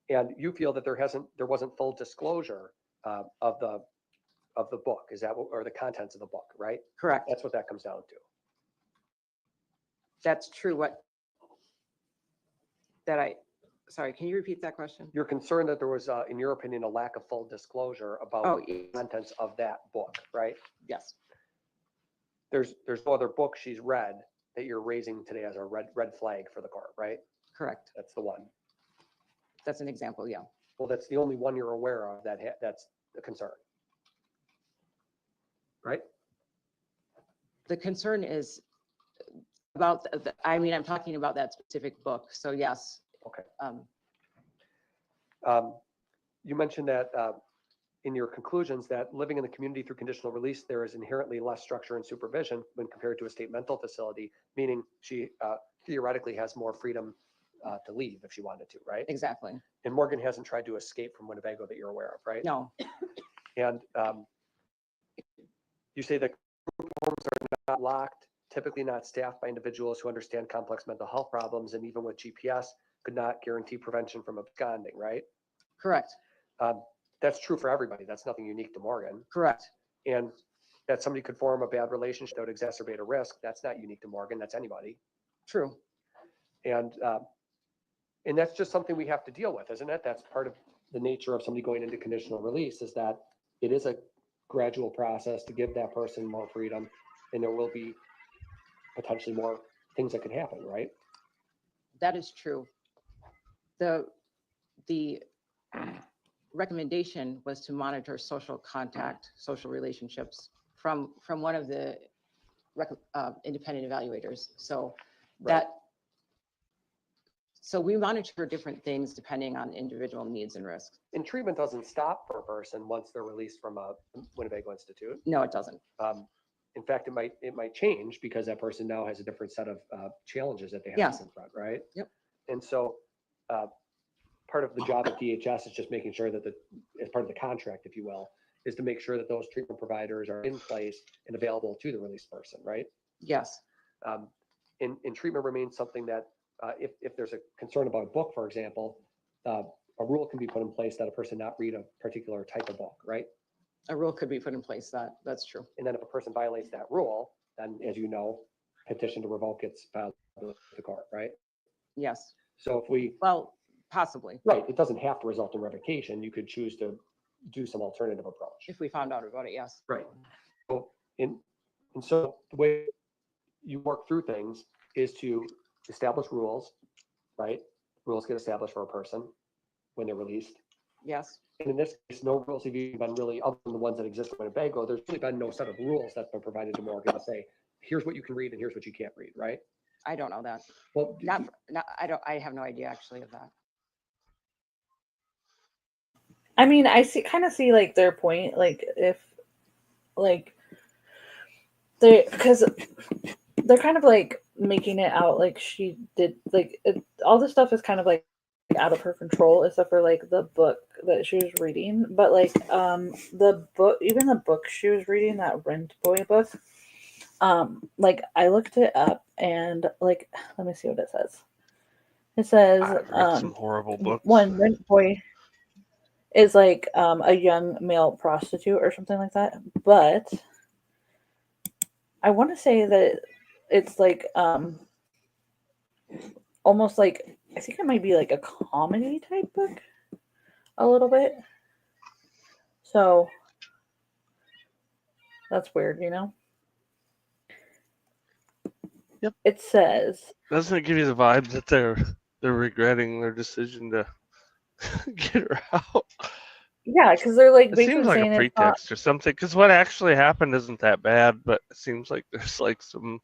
And you feel that there wasn't full disclosure of the book, is that or the contents of the book, right? Correct. That's what that comes down to. That's true. Sorry, can you repeat that question? You're concerned that there was, in your opinion, a lack of full disclosure about Oh, the contents of that book, right? yes, There's no other book she's read that you're raising today as a red flag for the court, right? correct. That's the one. That's an example, yeah. Well, that's the only one you're aware of that's a concern. Right? The concern is About, I mean, I'm talking about that specific book, so yes. Okay. Um, You mentioned that in your conclusions that living in the community through conditional release, there is inherently less structure and supervision when compared to a state mental facility, meaning she theoretically has more freedom to leave if she wanted to, right? Exactly. And Morgan hasn't tried to escape from Winnebago that you're aware of, right? No, And you say that group homes are not locked, typically not staffed by individuals who understand complex mental health problems, and even with GPS, could not guarantee prevention from absconding, right? correct, That's true for everybody. That's nothing unique to Morgan. correct. And that somebody could form a bad relationship that would exacerbate a risk, that's not unique to Morgan. That's anybody. True. And that's just something we have to deal with, isn't it? That's part of the nature of somebody going into conditional release, is that it is a gradual process to give that person more freedom, and there will be potentially more things that could happen, right? That is true. The recommendation was to monitor social contact, social relationships from one of the independent evaluators. So Right. so we monitor different things depending on individual needs and risks. And treatment doesn't stop for a person once they're released from a Winnebago Institute. No, it doesn't. In fact, it might change because that person now has a different set of challenges that they have Yes. to confront, right? Yep. And so part of the job at DHS is just making sure that as part of the contract, if you will, is to make sure that those treatment providers are in place and available to the released person, right? Yes, And treatment remains something that if there's a concern about a book, for example, a rule can be put in place that a person not read a particular type of book, right? a rule could be put in place. That's true. And then if a person violates that rule, then as you know, petition to revoke gets filed with the court, right? Yes. So if we, Well, possibly, right, it doesn't have to result in revocation. You could choose to do some alternative approach. if we found out about it, yes. Right. So and so the way you work through things is to establish rules, right? Rules get established for a person when they're released. Yes, And in this case, no rules have even been really, other than the ones that exist in Winnebago, there's really been no set of rules that's been provided to Morgan to say, here's what you can read and here's what you can't read, right? I don't know that. Well, I have no idea actually of that. I mean, kind of see like their point, like if, like, because they're kind of like making it out like she did, like all this stuff is kind of like out of her control, except for like the book that she was reading. But like the book, even the book she was reading, that Rent Boy book, like I looked it up and like let me see what it says. It says I've read some horrible books. one Rent Boy is like a young male prostitute or something like that. But I want to say that it's like almost like, I think it might be like a comedy type book a little bit. So that's weird, you know? Yep. It says, Doesn't it give you the vibe that they're regretting their decision to get her out? yeah, because they're like It basically seems like saying a it's not, pretext or something. Because what actually happened isn't that bad, but it seems like there's like some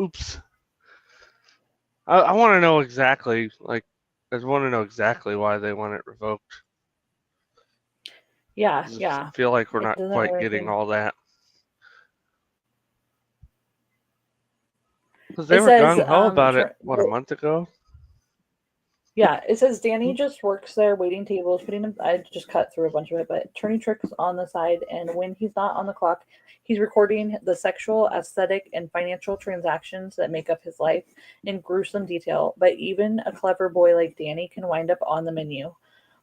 oops. I want to know exactly, like, I want to know exactly why they want it revoked. yeah, I just yeah. feel like we're It not doesn't quite really getting seem- all that. Because they It were says, gung ho about it, what, a month ago? yeah, it says Danny just works there waiting tables, putting them. I just cut through a bunch of it, but turning tricks on the side. And when he's not on the clock, he's recording the sexual, aesthetic, and financial transactions that make up his life in gruesome detail. But even a clever boy like Danny can wind up on the menu.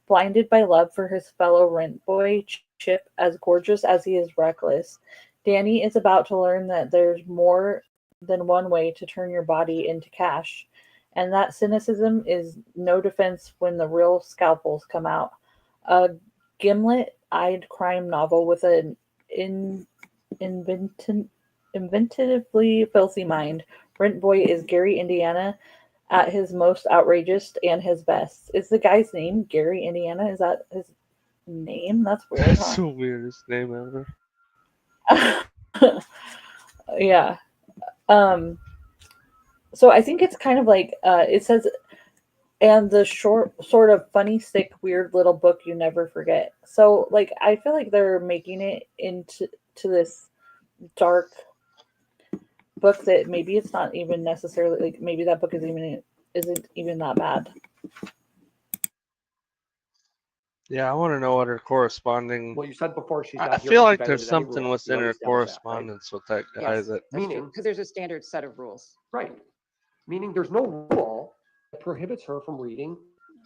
Blinded by love for his fellow rent boy, Chip, as gorgeous as he is reckless, Danny is about to learn that there's more than one way to turn your body into cash. And that cynicism is no defense when the real scalpels come out. A gimlet-eyed crime novel with an inventively filthy mind. Rent Boy is Gary, Indiana, at his most outrageous and his best. Is the guy's name Gary, Indiana? Is that his name? That's weird, That's huh? the weirdest name ever. Yeah. So I think it's kind of like it says, and the short, sort of funny, sick, weird little book you never forget. So like I feel like they're making it into this dark book that maybe it's not even necessarily like maybe that book isn't even that bad. Yeah, I want to know what her corresponding. Well, you said before she's I not here feel to like bend there's into any something rules. You within her understand that, right? correspondence with that guy Yes, that. that's true, Meaning- because there's a standard set of rules. Right. Meaning there's no rule that prohibits her from reading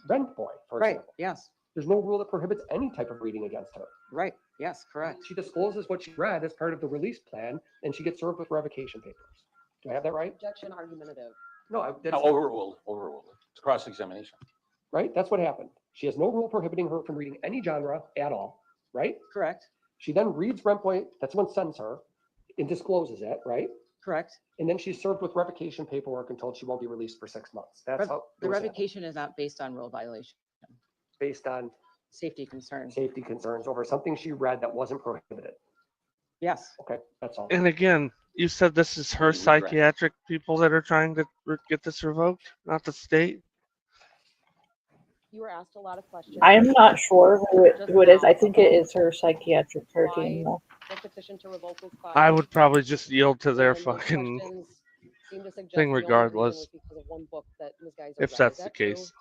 Rent Boy, for Right, example. yes, There's no rule that prohibits any type of reading against her. right, yes, correct. She discloses what she read as part of the release plan, and she gets served with revocation papers. Do I have that right? Objection argumentative. No, No, that's overruled. It's cross-examination. right. That's what happened. She has no rule prohibiting her from reading any genre at all, right? Correct, She then reads Rent Boy, that's what sends her, and discloses it, right? correct. And then she's served with revocation paperwork and told she won't be released for 6 months. That's how The those happen, revocation is not based on rule violation, based on safety concerns. safety concerns over something she read that wasn't prohibited. Yes, Okay, that's all. And again, you said this is her Maybe redraft. psychiatric people that are trying to get this revoked, not the state. You were asked a lot of questions. I'm not sure who it is. I Just think now it is her psychiatric her why team though. the petition to revoke was filed. I would probably just yield to their and those fucking questions seem to suggest thing the only reason regardless, was because of one book that Ms. Geiser if read. that's Is the that true? case.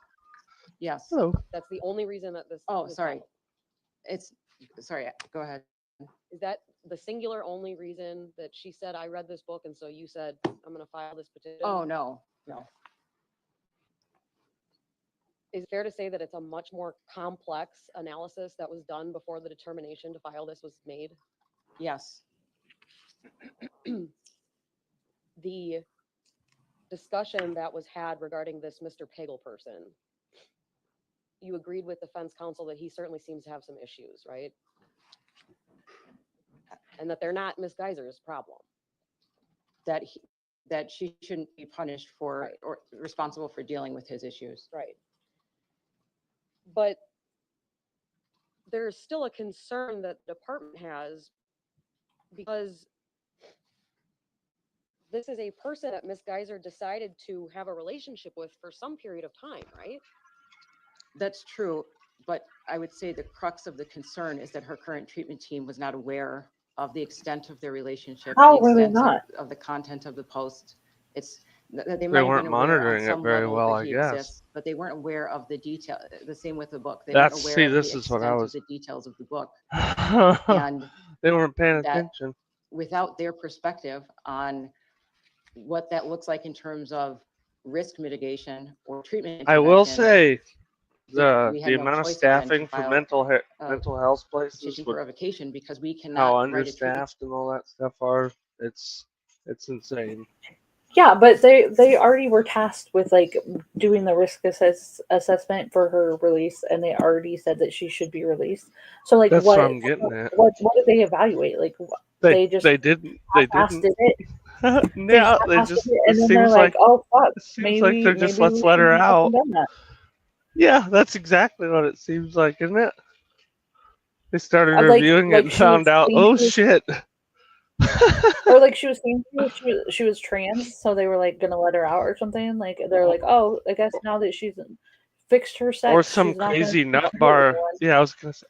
yes. Hello. That's the only reason that this. Oh, was sorry. filed. It's, sorry, go ahead. Is that the singular only reason that she said, I read this book, and so you said, I'm gonna file this petition? Oh, no, no. Is it fair to say that it's a much more complex analysis that was done before the determination to file this was made? Yes, The discussion that was had regarding this Mr. Pagel person, you agreed with defense counsel that he certainly seems to have some issues, right? And that they're not Ms. Geiser's problem. that she shouldn't be punished for Right. or responsible for dealing with his issues. Right. But there's still a concern that the department has because this is a person that Ms. Geiser decided to have a relationship with for some period of time, right? That's true, but I would say the crux of the concern is that her current treatment team was not aware of the extent of their relationship. How the were they extent not? Of the content of the post. It's, that they They might have weren't been aware monitoring on it some very level well, that I he guess. exists, but they weren't aware of the detail, the same with the book. They That's- weren't aware see, of this the is what I extent of was- the details of the book. They And weren't paying that- attention. without their perspective on what that looks like in terms of risk mitigation or treatment I will intervention, say we the had no amount of choice then to staffing for file mental health places petition for with revocation because we how cannot write a treatment. understaffed and all that stuff are, it's insane. Yeah, but they already were tasked with like doing the risk assessment for her release, and they already said that she should be released. So like, That's what what I'm getting at. what did they evaluate? Like They just didn't. They half-assed didn't. it. Yeah, they half-assed just. it, It and then they're seems like, like. oh fuck, It seems like they're just maybe let's we let her shouldn't have out. done that. Yeah, that's exactly what it seems like, isn't it? They started Like reviewing it and she was found out, saying oh she was- shit. or like she was saying she was trans, so they were like gonna let her out or something. Like they're like, oh, I guess now that she's fixed her sex, Or some she's not gonna crazy nut hurt bar. anyone. Yeah, I was gonna say,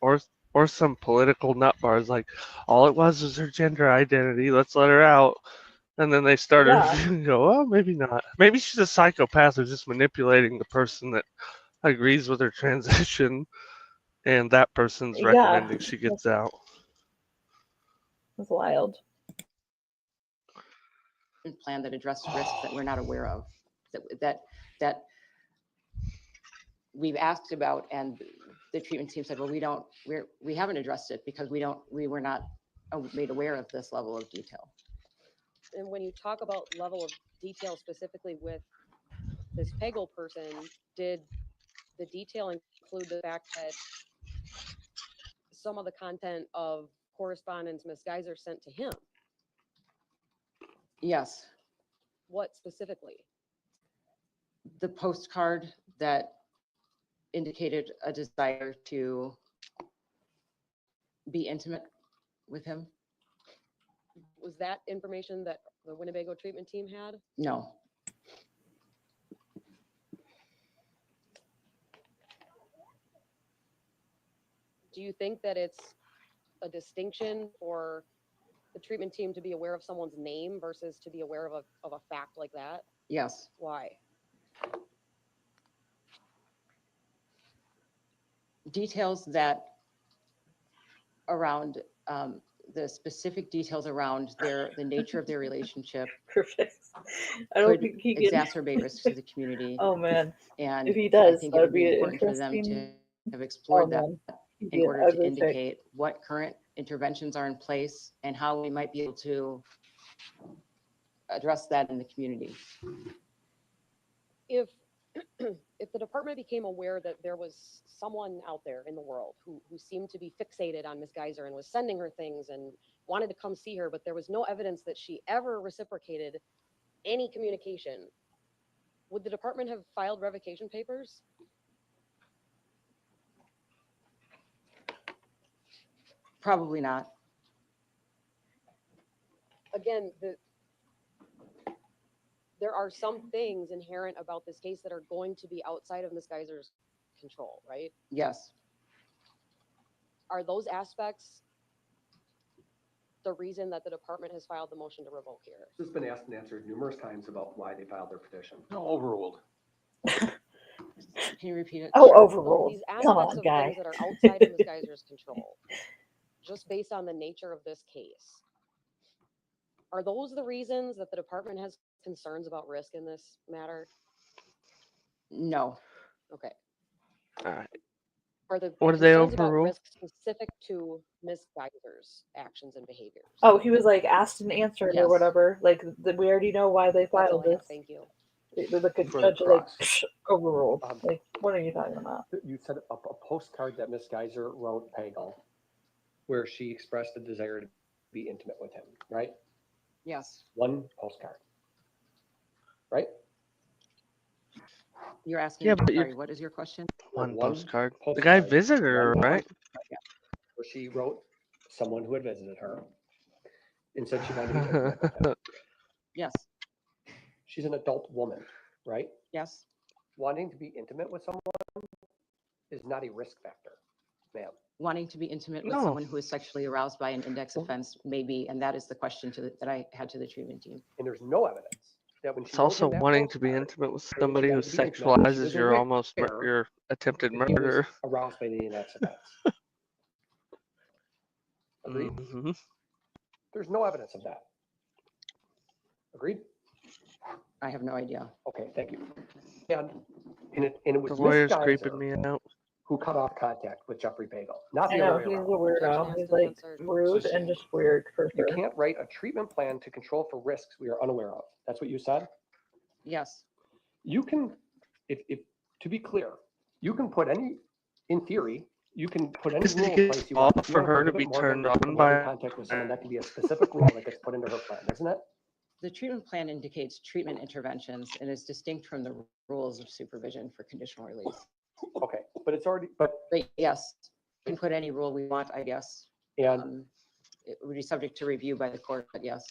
or some political nut bars like all it was her gender identity. Let's let her out. And then they started Yeah. reviewing and go, well, maybe not. Maybe she's a psychopath who's just manipulating the person that agrees with her transition, and that person's Yeah. recommending she gets out. It's wild. Plan that addressed risks that we're not aware of, that we've asked about, and the treatment team said, well, we haven't addressed it because we were not made aware of this level of detail. And when you talk about level of detail specifically with this Pagel person, did the detail include the fact that some of the content of correspondence Ms. Geiser sent to him? Yes, What specifically? the postcard that indicated a desire to be intimate with him. Was that information that the Winnebago treatment team had? No, do you think that it's a distinction for the treatment team to be aware of someone's name versus to be aware of a fact like that? Yes. Why? Details that around the specific details around the nature of their relationship Perfect. I don't could think he can. exacerbate risks to the community. Oh man, And if he I does, think that it would would be be important for them to interesting. have Oh explored that man, he'd in be an order to ugly chick. indicate what current interventions are in place and how we might be able to address that in the community. If if the department became aware that there was someone out there in the world who seemed to be fixated on Miss Geyser and was sending her things and wanted to come see her, but there was no evidence that she ever reciprocated any communication, would the department have filed revocation papers? Probably not. Again, there are some things inherent about this case that are going to be outside of Miss Geyser's control, right? Yes. Are those aspects the reason that the department has filed the motion to revoke here? This has been asked and answered numerous times about why they filed their petition. No, overruled. Can you repeat it? Oh, Well, overruled. these Come aspects on, of guy. things that are outside of Ms. Geyser's control, just based on the nature of this case, are those the reasons that the department has concerns about risk in this matter? No. Okay. Alright. Are the What did they concerns about overrule? risk specific to Ms. Geyser's actions and behaviors? Oh, he was like asked and answered Yes. or whatever. Like we already know why they That's all filed I have. this. Thank you. The For the judge is like cross. "Psh, overruled. Um, Like, what are you talking about? You said a postcard that Miss Geyser wrote Pagel, where she expressed a desire to be intimate with him, right? Yes. One postcard, right? You're asking, Yeah, but you're sorry, what is your question? one One postcard. The guy postcard, visited her, one right? where she wrote someone who had visited her and said she wanted to be intimate with him. Yes. She's an adult woman, right? Yes. Wanting to be intimate with someone is not a risk factor, ma'am. Wanting to be intimate with No. someone who is sexually aroused by an index offense, maybe, and that is the question that I had to the treatment team. And there's no evidence that when she It's wrote also him that wanting to be postcard, intimate with that somebody she who wanted to be intimate, she sexualizes was your aware your attempted that he was murder. aroused by the index offense. Agreed? Mhm. There's no evidence of that. Agreed? I have no idea. Okay, thank you. And it was The Miss lawyer's Geyser creeping me out. who cut off contact with Jeffrey Pagel, not I the other know way he's a around. weirdo. Objection He's has been like answered. rude and just weird for You sure. can't write a treatment plan to control for risks we are unaware of. That's what you said? Yes. You can, if to be clear, you can put any, in theory, you can put any Is rule it in place you want. all If you for want to her to prohibit be Morgan turned from on having by? contact with someone, that can be a specific rule that gets put into her plan, isn't it? The treatment plan indicates treatment interventions and is distinct from the rules of supervision for conditional release. Okay, but it's already, but, But yes, we can put any rule we want, I guess. and, It would be subject to review by the court, but yes,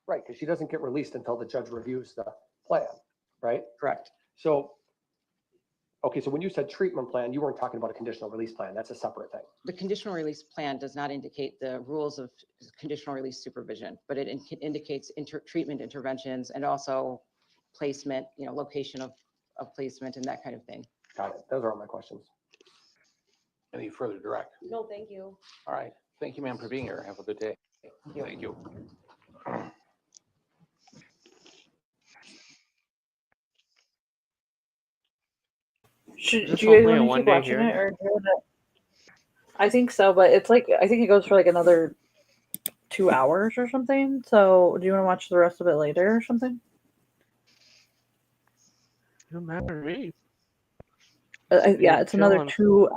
right, because she doesn't get released until the judge reviews the plan, right? correct. So, okay, so when you said treatment plan, you weren't talking about a conditional release plan. That's a separate thing. The conditional release plan does not indicate the rules of conditional release supervision, but it indicates treatment interventions and also placement, location of placement and that kind of thing. Got it. Those are all my questions. Any further direct? No, thank you. All right. Thank you, ma'am, for being here. Have a good day. Thank you. Should Is do this you guys only a want to keep one-day watching hearing? it or do you wanna... I think so, but it's like I think it goes for like another 2 hours or something. So do you want to watch the rest of it later or something? Doesn't matter to me. Yeah, it's another Chilling.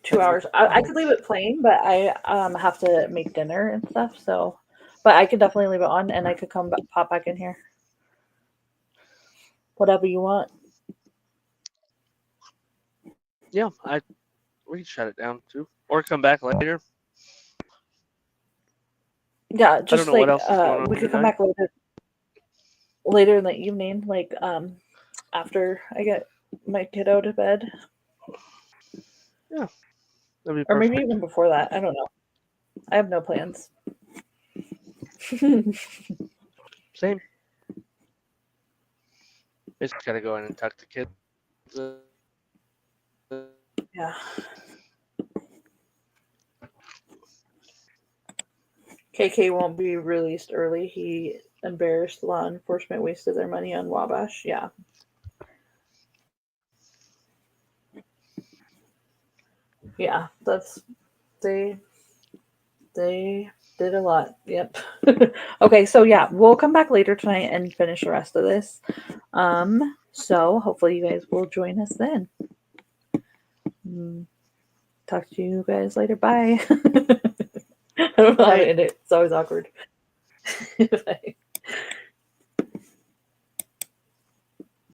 2 hours. I could leave it playing, but I have to make dinner and stuff. So, but I could definitely leave it on, and I could pop back in here. Whatever you want. Yeah, we can shut it down too, or come back later. Yeah, just know what like else is going on we could come tonight. back later in the evening, like after I get my kiddo to bed. Yeah. That'd be Or maybe perfect. even before that. I don't know. I have no plans. Same. Just gotta go in and tuck the kids. Yeah. KK won't be released early. He embarrassed law enforcement, wasted their money on Wabash. Yeah. Yeah, that's they did a lot. Yep. Okay, so yeah, we'll come back later tonight and finish the rest of this. So hopefully you guys will join us then. Talk to you guys later. Bye. I don't know how to Bye. end it. It's always awkward. Bye.